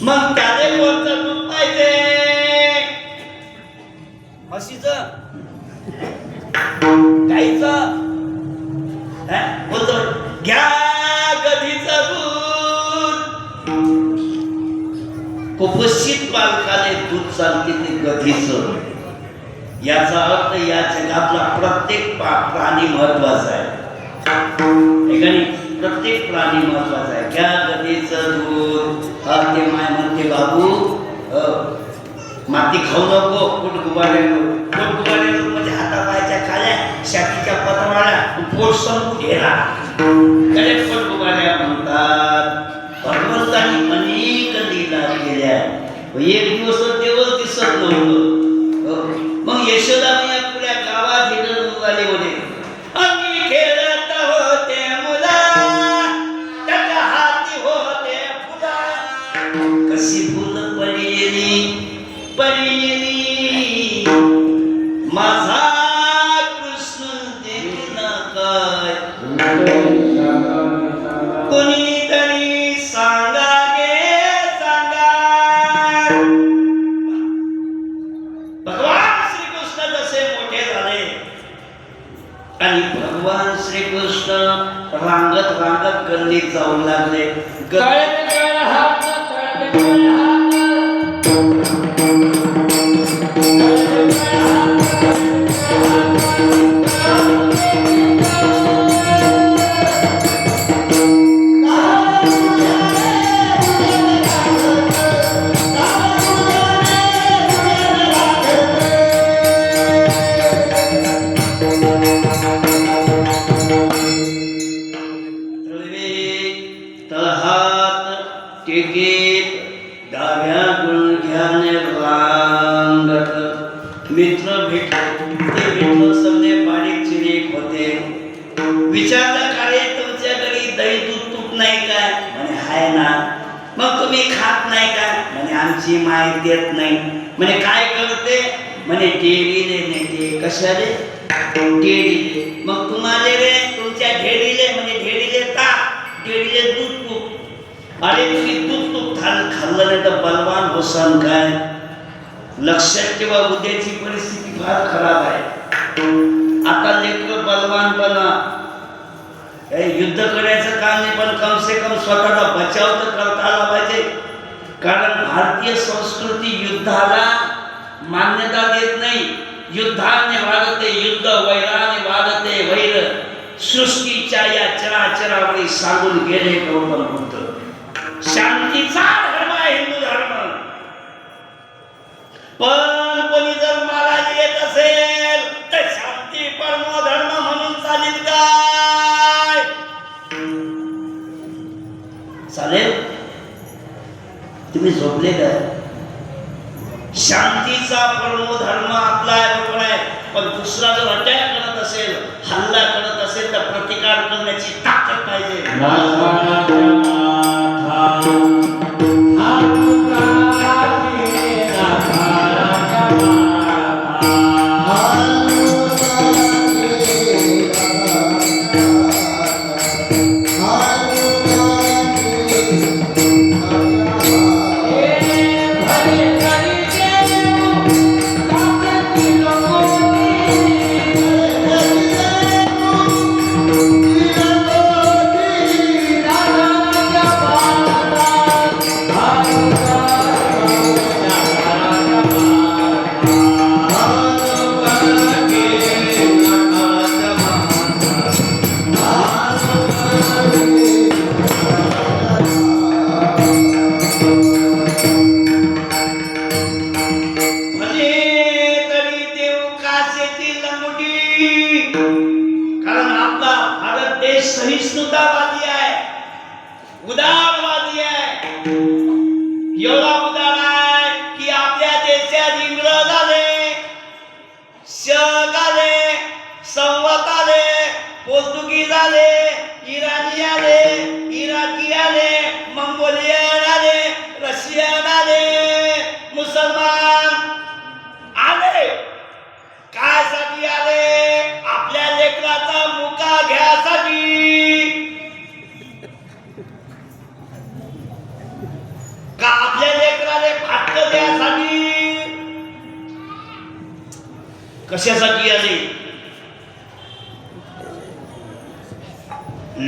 मग त्याने कोणतं दूध पाहिजे? म्हशीचं, गाईचं, बोलतो घ्या गधीचं दूध. कुपोषित बालकाने दूध चालते ते गधीचं. याचा अर्थ या जगातला प्रत्येक प्राणी महत्वाचा आहे. प्रत्येक प्राणी महत्वाचा आहे. घ्या गधीचं दूध. ते माय म्हणते, बाबू माती खाऊ नको, पोट गुबारे नको. पोट गुबारे नको म्हणजे हातापायच्या खाल्या, शाकीच्या पत्राळ्या, पोट संपू घेरा, त्याला पोट गुबाऱ्या म्हणतात. भगवंतानी अनेक लीला केल्या. एक दिवस देवच दिसत नव्हतं. मग यशोदा मैया पुऱ्या गावात हिंडून निघाले होते. आम्ही खेळ कोणीतरी सांगा गे सांगा. भगवान श्रीकृष्ण जसे मोठे झाले आणि भगवान श्रीकृष्ण रांगत रांगत गल्लीत जाऊ लागले. डाव्या गुडघ्याने रांगत मित्र भेटले. ते मित्र सगळे बारीक चिरीक होते. विचारलं काय तुमच्या घरी दही दूध तूप नाही काय? म्हणे हाय ना. मग तुम्ही खात नाही का? म्हणे आमची माय देत नाही. म्हणे काय करते? म्हणे डेअरीले नेते. कशाले? डेअरीले. मग तुम्हाला रे तुमच्या ढेरीले? म्हणे ढेरीले ताक, ढेरीले दूध तूप. अरे तुम्ही दूध तूप खाल्लं नाही तर बलवान होसान काय? लक्षात ठेवा, उद्याची परिस्थिती फार खराब आहे. आता लेकर बलवान बना. युद्ध करायचं काम नाही, पण कम से कम स्वतःचा बचाव तर करता आला पाहिजे. कारण भारतीय संस्कृती युद्धाला मान्यता देत नाही. युद्धाने वाढते युद्ध, वैराने वाढते वैर. सृष्टीच्या या चराचरावरी सांगून गेले गौतम बुद्ध. शांतीचा धर्म आहे हिंदू धर्म. पण कोणी जर मला येत असेल तर शांती परमो धर्म म्हणून चालेल काय? चालेल? तुम्ही झोपले का? शांतीचा परमो धर्म आपला बरोबर आहे. पण दुसरा जर अटॅक करत असेल, हल्ला करत असेल तर प्रतिकार करण्याची ताकद पाहिजे. सहिष्णुतावादी आहे, उदारवादी आहे. एवढा उदार आहे की आपल्या देशात इंग्रज आले, शक आले, संवत आले, पोर्तुगीज आले, इराणी आले, इराकी आले, मंगोलियन आले, रशियन आले, मुसलमान आले. काय साठी आले? आपल्या लेकराचा मुका घ्यासाठी. का आपल्या लेकराले फाटक द्यासाठी? कशासाठी आले?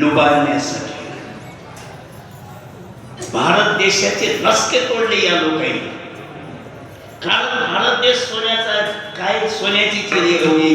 लुबाडण्यासाठी. भारत देशाचे रस्ते तोडले या लोकांनी. कारण भारत देश सोन्याचा काय सोन्याची चिडी होती.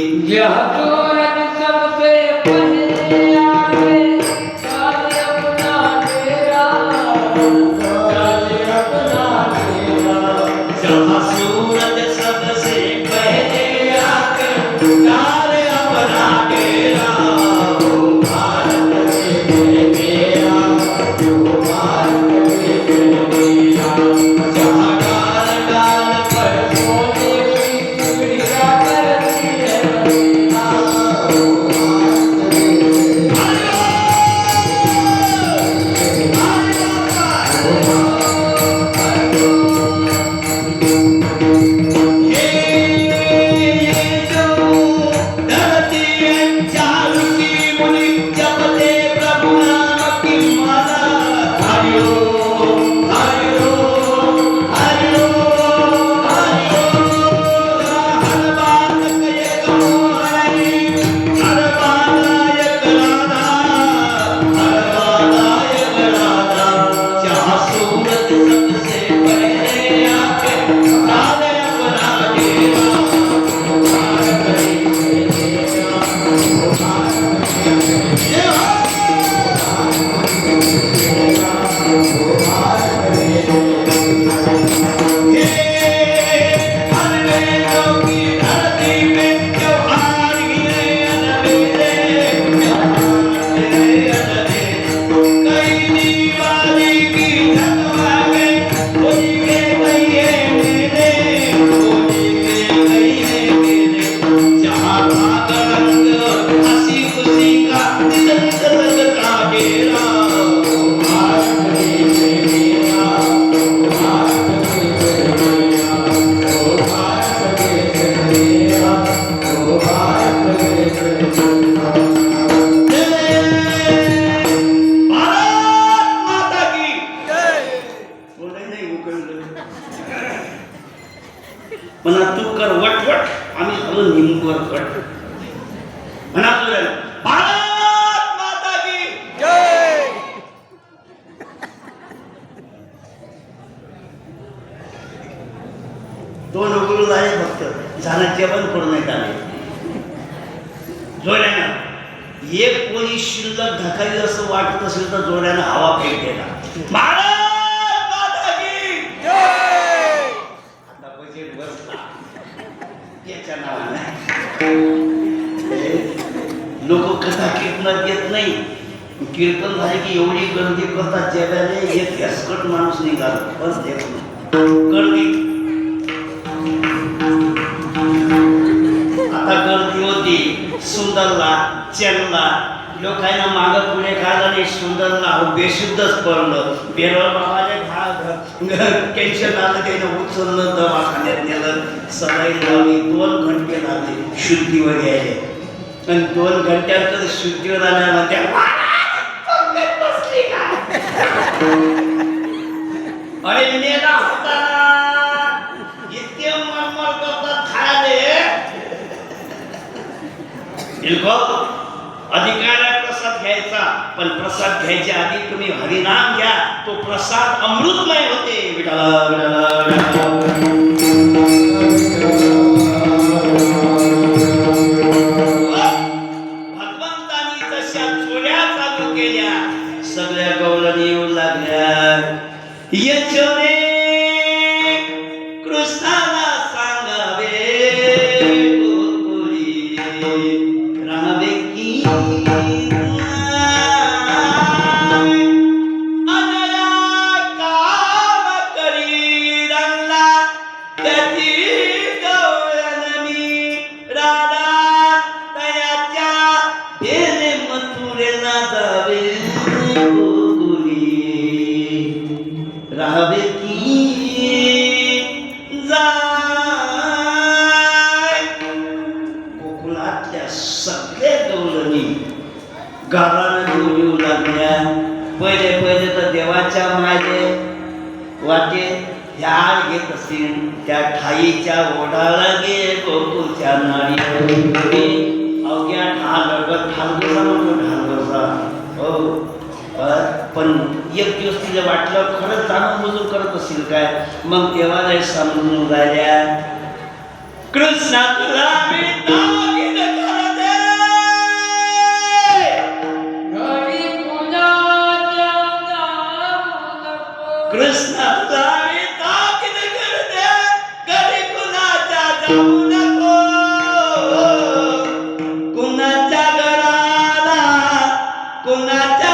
जेवण करून येत आले जोड्यानं. एक कोणी शिल्लक ढकाली असं वाटत असेल तर जोड्यानं हवा फेक केला. आता बजेट बसला याच्या नावाने. लोक कथा कीर्तनात येत नाही. कीर्तन झाले की एवढी गर्दी करतात जेवायला. एक यासकट माणूस निघाला पण गर्दी. आता गर्दी होती सुंदरला चेनला. लोकांना मागं पुढे काढलं नाही. सुंदरला बेशुद्धच पडलं. बेरळ बाबाने टेन्शन आलं. त्यानं उचललं दवाखान्यात नेलं. सलाईन लावली. 2 घंटे लागले शुद्धीवर यायले. आणि 2 घंट्यानंतर शुद्धीवर आल्याला त्या अरे मेला होता इतके मरमर करतात खायले. बिलकुल अधिकार आहे प्रसाद घ्यायचा. पण प्रसाद घ्यायच्या आधी तुम्ही हरिनाम घ्या. तो प्रसाद अमृतमय होते. भगवंतानी तशा चोऱ्या चालू केल्या. सगळ्या गवळणी येऊ लागल्या. यशोने कृष्णाला सांगावे गोकुळी राहावे की अनया काम करी रंगला त्याची गवळणी राधा तयाच्या भेने मथुरेला जावे राहावे की जाय. कोकणातल्या सगळ्या गवळणी गावाला घेऊन येऊ लागल्या. पहिले तर देवाच्या मागे वाटे झाड घेत असतील. त्या ठाईच्या ओढाला गे गोकुळच्या नाडी अवघ्या ढालगोसा म्हणतो ढालगोसा. हो पण एक दिवस तिला वाटलं खरंच जाणून बुजून करत असेल काय. मग देवाला समजून राहिल्या. कृष्णा तुला मी दागिन करते. कृष्णा तुला मी दागिन करते. घरी कुणाच्या जाऊ नको. कुणाच्या घराला कुणाच्या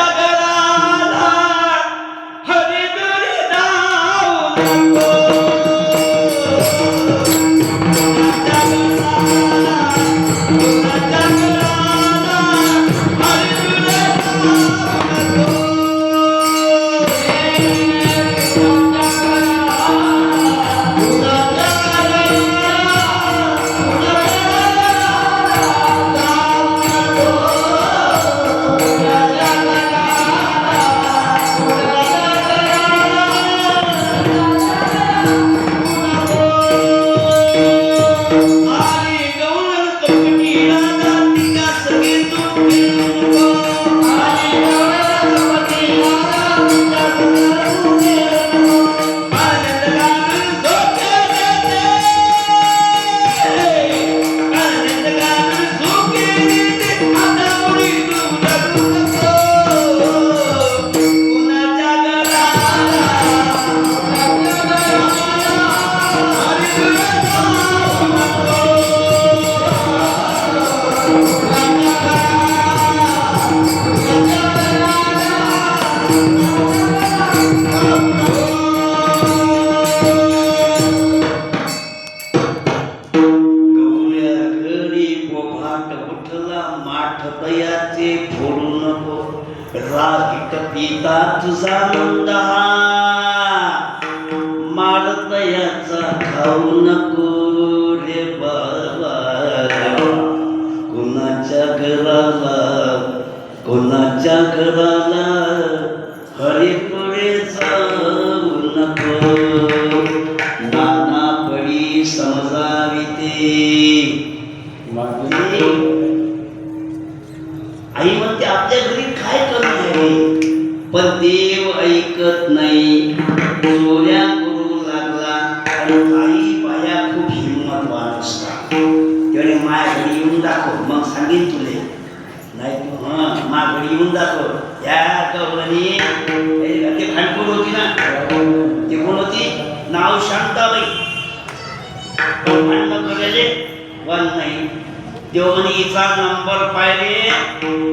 पिता तुझा नंदा मारतयाचा खाऊ नको रे बाबा. कोणाच्या घराला हरिपुरे जाऊ नको. नाना पडी समजाविते. आई म्हणते आपल्या घरी काय कमी आहे. पण देव ऐकत नाही. चोऱ्या करू लागला. आणि आई बाया खूप हिंमतवान असतात. घरी येऊन जातो. या गवळणी ते भांडकोड होती ना, ते कोण होती? नाव शांताबाई. पण भांडण करायले वन नाही. देव म्हणे हिचा नंबर पाहिले,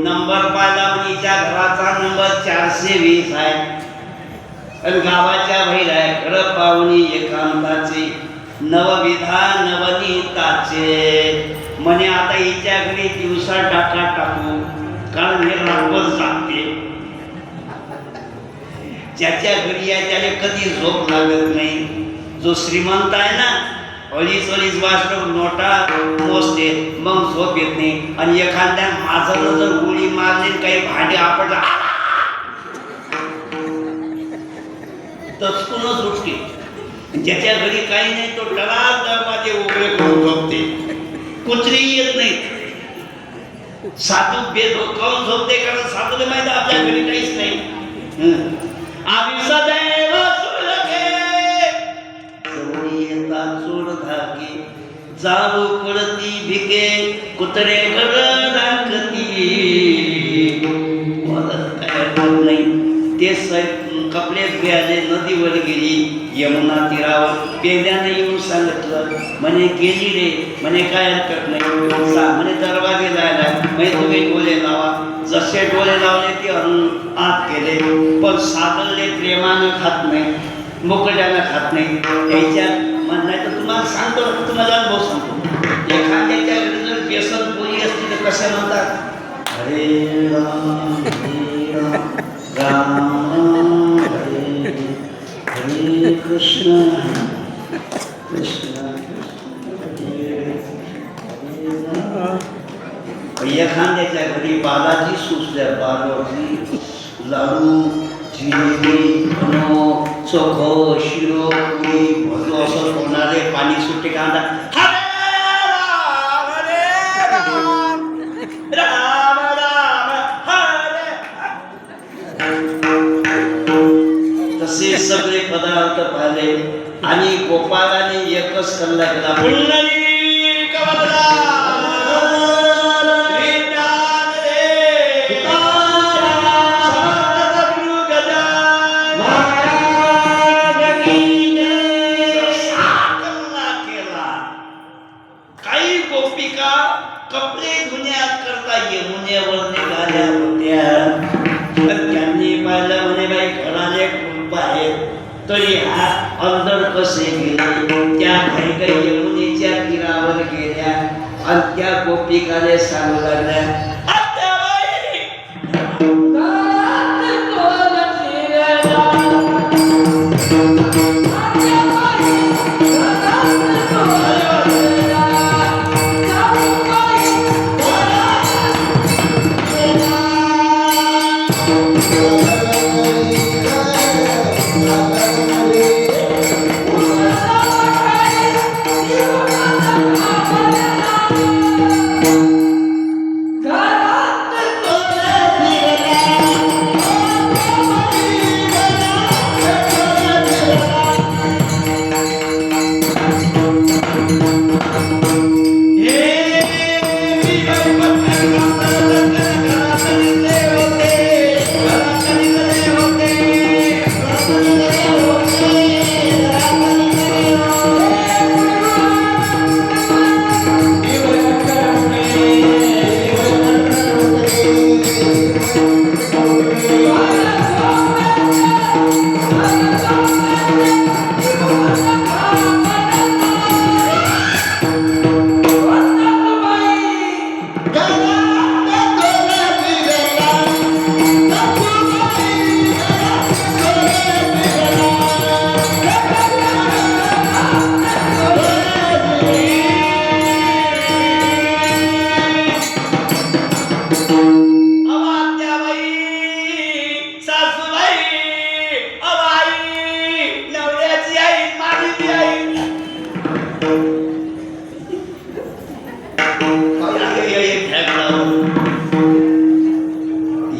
नंबर पाहिला म्हणे हिच्या घराचा नंबर 420 आहे आणि गावाच्या बाहेर आहे. खरं पाहुणी एकांताचे नवविधा नवनीताचे म्हणे आता हिच्या घरी दिवसा टाका टाकू, कारण हे रातभर जागते. ज्याच्या घरी आहे त्याने कधी झोप लागत नाही. जो श्रीमंत आहे ना, अडीच वाजता नोटा मोजते, मग झोप येत नाही. आणि एखाद्या माझं जर उडी मारली काही भांडे आपटला तसकूनच उठते. ज्याच्या घरी काही नाही तो टलाच दरवाजे उघडे करून झोपते, कुत्री येत नाही. साधू बेधोकावून झोपते, कारण साधूला माहिती आपल्या घरी काहीच नाही. आम्ही सदैव चोर धाके जाऊ पडती भिके कुत्रे घर राखती. नाही ते कपडे प्याले नदीवर गेली, यमुना तीरावर पेल्याने येऊन सांगितलं म्हणे गेली रे. म्हणे काय हरकत नाही, म्हणे दरवाजे जायला. म्हणजे तुम्ही डोळे लावा. जसे डोळे लावले ते आत गेले, पण सादरले प्रेमानं खात नाही, मोकळ्यानं खात नाही. याच्यात म्हणणं तर तुम्हाला सांगतो, तुम्हाला अनुभव सांगतो. एखाद्याच्या घरी जर बेसन पोळी असते तर कशा म्हणतात? हरे राम राम हरे हरे कृष्ण कृष्ण एखाद्याच्या घरी बालाजी सुचल्या, बालाजी लाडू जिलेबी बनव चोखो शिरो पुरी भजो असं होणारे पाणी सुट्टे कांदा. तसे सगळे पदार्थ पाहिले आणि गोपाळाने एकच कल्ला केला, कपडे धुण्यात करता यमुनेवर निघाल्या होत्या. त्यांनी पाहिलं म्हणे बाई घराले कुंभ आहेत, तरी हा अंदर कसे गेले. त्या काही यमुनेच्या तीरावर गेल्या आणि त्या गोपिकाने सांगू लागल्या,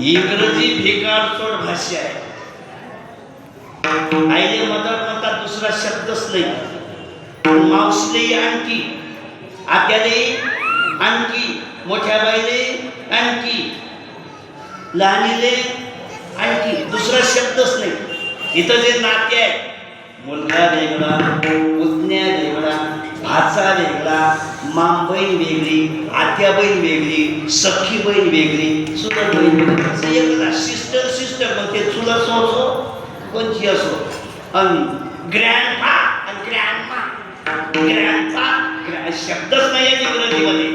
इंग्रजी भिकारचोट भाषा आहे. आईले मदर म्हणतात, दुसरा शब्दच नाही. मावसले आणखी, आत्याले आणखी, मोठ्या बाईले आणखी. लहानीले आणखी दुसरा शब्दच नाही. इथं जे नाते आहे, मुलगा वेगळा, पुतण्या वेगळा, भाचा वेगळा, मामबहीण वेगळी, आत्या बहीण वेगळी, सखी बहीण वेगळी, चुलत बहीण वेगळी, असं एकदा सिस्टर सिस्टर मग ते चुलत असो कोणची असो. आणि ग्रँडपा आणि ग्रँडमा, ग्रँडपा शब्दच नाही आहे इंग्रजीमध्ये.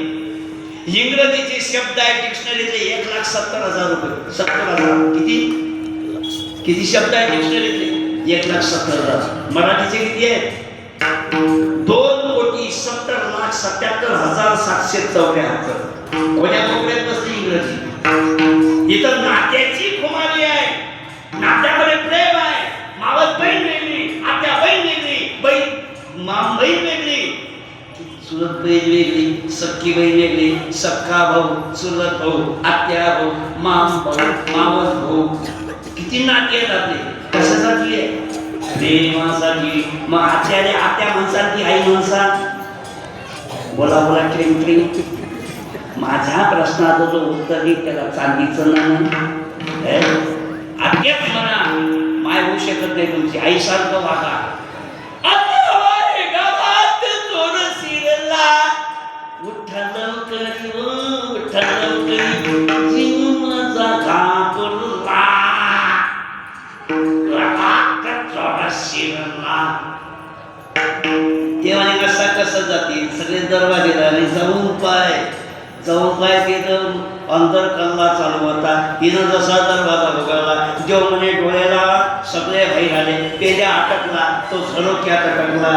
इंग्रजीचे शब्द आहे डिक्शनरीतले 1,70,000 रुपये. 70,000 किती शब्द आहे डिक्शनरीतले? 1,70,000. मराठीचे किती आहेत? 2,70,77,774. कोण्या कोपऱ्यात बसली इंग्रजी? इथं नात्याची खुमारी आहे. नात्यामध्ये प्रेम आहे. मावस बहीण वेगळी, आत्या बहीण वेगळी, माम बहीण वेगळी, चुलत बहीण वेगळी, सख्खी बहीण वेगळी, सख्खा भाऊ, चुलत भाऊ, आत्या भाऊ, माम भाऊ, मावस भाऊ. किती नाती आहेत आपले. कशासाठी आहे? प्रेमासाठी. मग आत्या म्हणसाल की आई म्हणसाल? बोला बोला क्रिंग क्रिंग. माझ्या प्रश्नाचं जो उत्तर देईल त्याला चांदीचं नाही. आत्याच म्हणा, माय होऊ शकत नाही तुमची. आईसारखं वागा. तेव्हा कसा कसा जातील सगळे दरवाजेला आणि जाऊन पाय तिथं अंतर कल्ला चालू होता. तिनं जसा दरवाजा उघडला, जो म्हणे डोळ्याला सगळे भाई आले, पेल्या अटकला, तो झरोक्यात अटकला,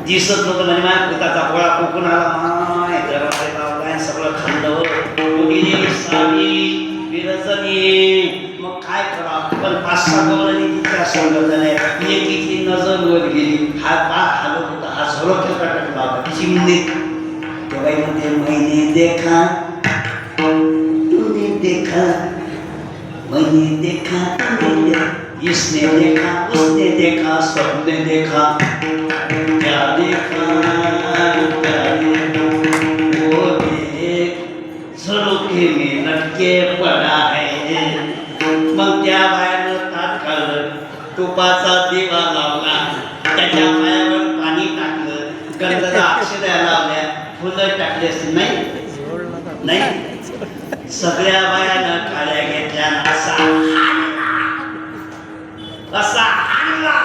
दिसत नव्हतं. म्हणजे माझ्या पुताचा गोळा कोकण आला, माय दरवाजा लावलाय, सगळं खाल्लं. मग काय करा, पण 5-6 गवळणी तिच्या संगत नाही. एकीची नजर वर गेली, हा पाक हालत होता, हा झरोक्यात अटकला होता. तिची म्हणते मैंने देखा तूने देखा, मैंने देखा तूने देखा, इसने देखा उसने देखा, सबने देखा, क्या देखा वो देख झरोखे में लटके पड़ा है. मग त्या बाहेरनं तात्काळ तुपाचा दिवा लावला, त्याच्या पायावर पाणी टाकलं, गंधदा अक्षऱ्या लावल्या, फुलं टाकली असतील. नाही, सगळ्या बायानं काळ्या घेतल्या, असा हाणला.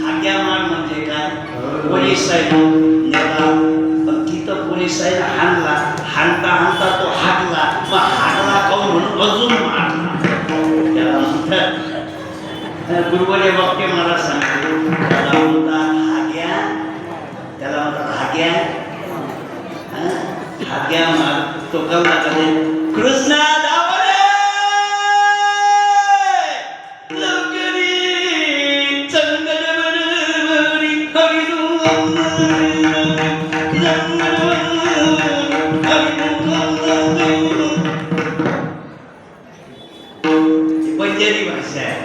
हाग्या मार म्हणजे काय? पोलीस आहे नेला, पण तिथं पोलीस आहे हाणला. हाणता तो हाकला, मग हाकला खाऊन म्हणून अजून मारला. त्याला म्हणतात गुरुवरे वाक्य मला सांगते, त्याला म्हणतात हाग्या मार. तो कवला कधी कृष्णा दावरे लवकरी चंगलवरी बंजारी भाषा आहे.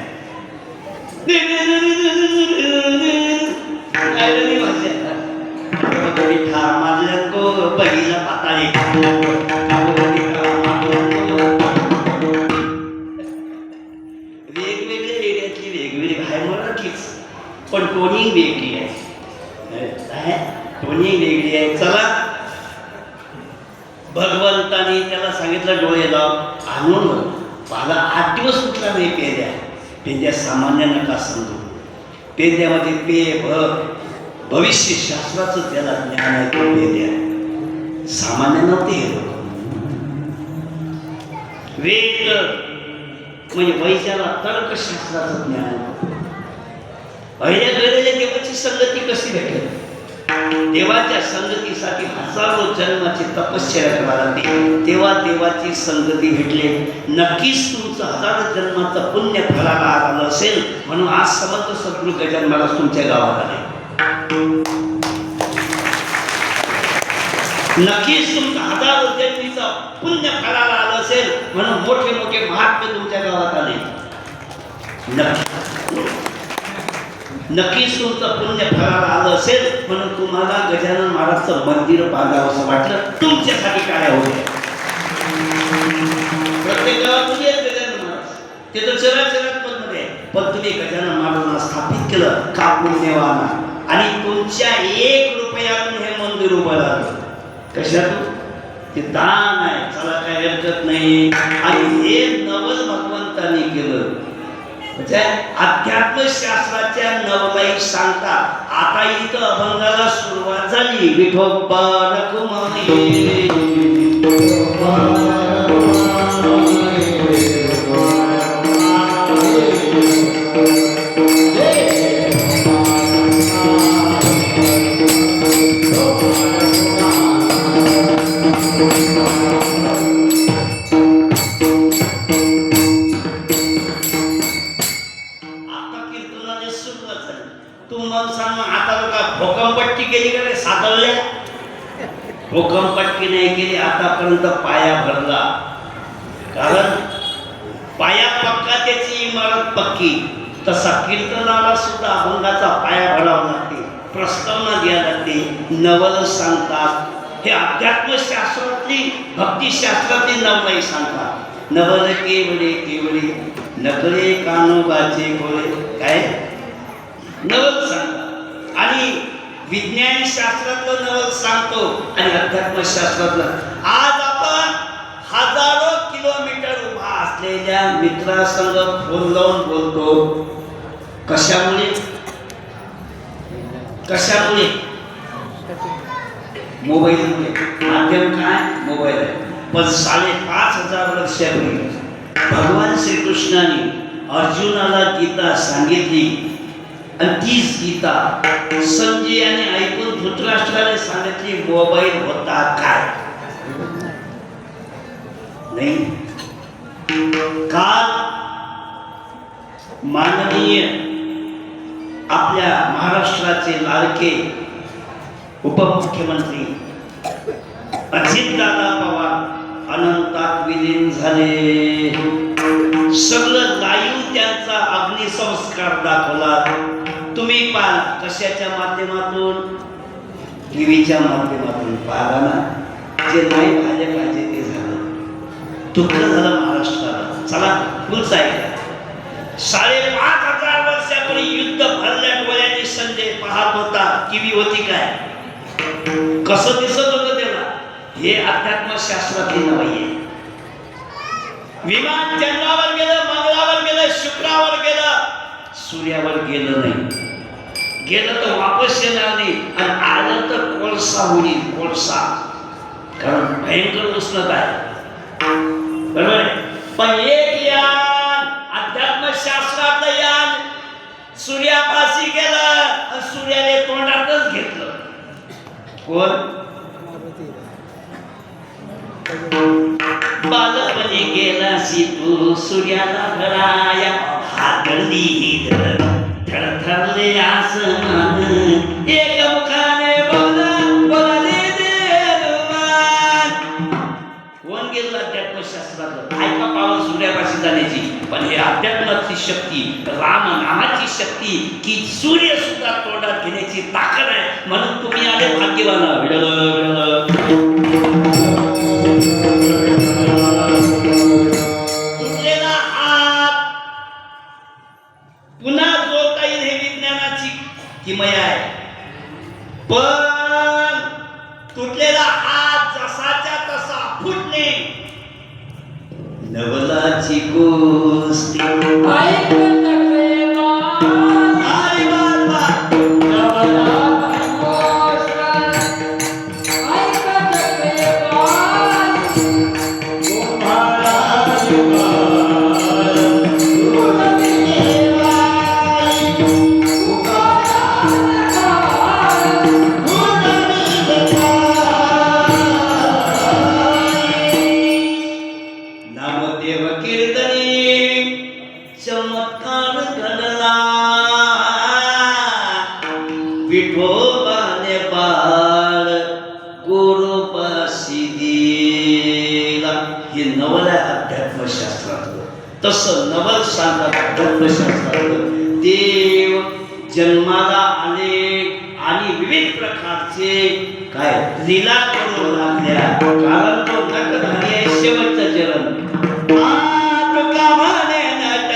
पहिला पाताळी वेगवेगळ्या एरियातली वेगवेगळी आहे. मराठीच पण टोनिंग वेगळी आहे. टोनिंग वेगळी आहे. चला, भगवंतानी त्याला सांगितलं डोळे लाव. आणून मला 8 दिवस उठला नाही. पेंद्या सामान्य नका समजू. पेंद्यामध्ये भविष्य शास्त्राचं त्याला ज्ञान आहे. तो पेंद्या सामान्य नव्हते हे लोक. वेद म्हणजे वैद्याला तर्कशास्त्राचं ज्ञान. पहिल्या गरजेच्या देवाची संगती कशी भेटेल? देवाच्या संगतीसाठी हजारो जन्माची तपश्चर्या करावी लागते, तेव्हा देवाची संगती भेटले. नक्कीच तुमचं हजारो जन्माचं पुण्य फळाला आलं असेल, म्हणून आज समर्थ सद्गुरू गजानन महाराज तुमच्या गावात आले. नक्कीच तुमचं हजारो जन्मीचं पुण्य फळाला आलं असेल, म्हणून मोठे मोठे महात्मे तुमच्या गावात आले. नक्कीच तुमचं पुण्य फळाला आलं असेल, म्हणून तुम्हाला गजानन महाराजचं मंदिर बांधावं असं वाटलं. तुमच्यासाठी काय होते? ते तर चराचरात पण मध्ये पण तुम्ही गजानन महाराजांना स्थापित केलं कापून देवाना आणि तुमच्या 1 रुपयातून हे मंदिर उभं राहिलं. कशातून? ते दान आहे, चला काय हरकत नाही. आणि हे नवल भगवंतांनी केलं. म्हणजे अध्यात्मशास्त्राच्या नवलाई सांगतात. आता इथं अभंगाला सुरुवात झाली. विठोबा रखुमाई भूकंपट्टी नाही केली आतापर्यंत पाया भरला. कारण पाया पक्का त्याची इमारत पक्की. तसा कीर्तनाला सुद्धा अभंगाचा पाया भरावा लागते, प्रस्तावना द्यावी लागते, नवल सांगतात. हे अध्यात्मशास्त्रातली भक्तिशास्त्रातली नवलाई सांगतात. नवल केवळे केवळे नकळे कानोबाचे कोळे काय नवल सांगतात. आणि विज्ञान शास्त्रातलं नवल सांगतो आणि अध्यात्मशास्त्रातलं. आज आपण हजारो किलोमीटर उभा असलेल्या मित्रासंग फोन लावून बोलतो. कशामुळे? कशामुळे? मोबाईलमुळे. माध्यम काय? मोबाईल आहे. पण 5,500 वर्षापूर्वी भगवान श्रीकृष्णाने अर्जुनाला गीता सांगितली आणि तीच गीता संजयाने ऐकून धृतराष्ट्राने सांगितली. मोबाईल होता काय? नाही. काल माननीय आपल्या महाराष्ट्राचे लाडके उपमुख्यमंत्री अजितदादा पवार अनंतात विलीन झाले. सगळं लाईव्ह त्यांचा अग्निसंस्कार दाखवला. तुम्ही पाहा कशाच्या माध्यमातून? टीव्हीच्या माध्यमातून पाहा ना. जे नाही पाहिजे पाहिजे ते झालं. दुःख झालं महाराष्ट्राला. चला पुढचं ऐका. 5,500 वर्षापूर्वी युद्ध भरल्या डोळ्यांनी संजय पाहत होता. टीव्ही होती काय? कसं दिसत होतं त्याला? हे अध्यात्मशास्त्रातली नवई आहे. विमान चंद्रावर गेलं, मंगळावर गेलं, शुक्रावर गेलं, सूर्यावर गेलं नाही. गेलं तर वापस येणार नाही आणि आलं तर कोळसा होईल. कोळसा. कारण भयंकर उष्णता आहे. बरोबर आहे. पण एक यान अध्यात्मशास्त्रातलं यान सूर्यापाशी गेलं आणि सूर्याने तोंडातच घेतलं. कोण? बालपणी गेला तू सूर्याला धराया. हादरली थरथरले आसमान. एक मुखाने बोलाले देवान. कोण गेलं अध्यात्मशास्त्रातलं? ऐका पावन सूर्यापाशी जाण्याची. पण हे अध्यात्माची शक्ती, राम नामाची शक्ती की सूर्य सुद्धा तोंडात घेण्याची ताकद आहे. म्हणून तुम्ही आले भाग्यवान. तुटलेला हात पुन्हा जोडता येईल हे विज्ञानाची किमया आहे. पण तुटलेला हात जसाच्या तसा फुटणे नवलाची गोष्ट. विठोबाने बाळ गुरुपाशी दिला. हे नवल आहे अध्यात्मशास्त्रातलं. तसं नवल सांगतात अध्यात्मशास्त्रातलं. देव जन्माला आले आणि विविध प्रकारचे काय लीला करू लागल्या. कारण तो नटधारी आहे. शेवटचं चरण तुका म्हणे नट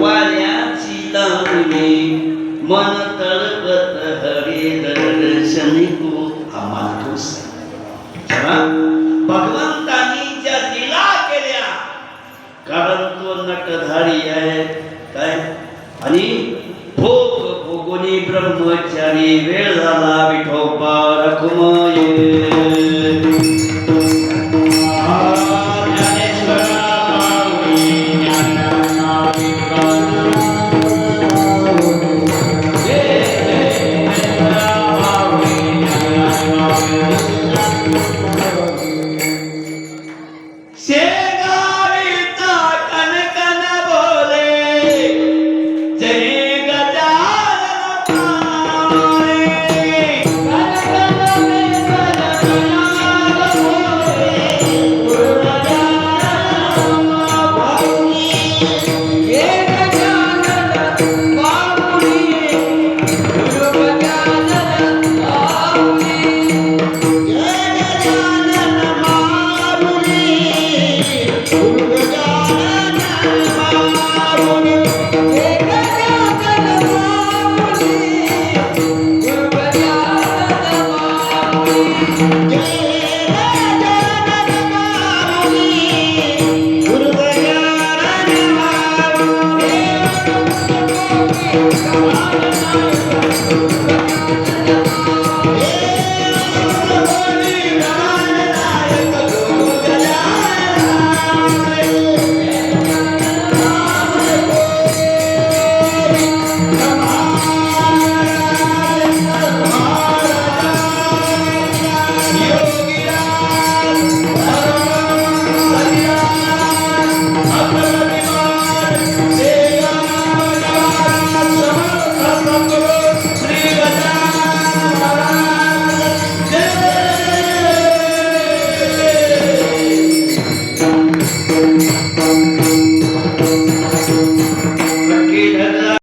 वाऱ्याची लावणी मन तळपत हरी दर्शनी तू आम्हाला तू भगवंतानी ज्या दिला केल्या कारण तो नटधारी आहे काय आणि भोग भोगुनी ब्रह्मचारी वेळ झाला विठोबा रखुमाये Come on.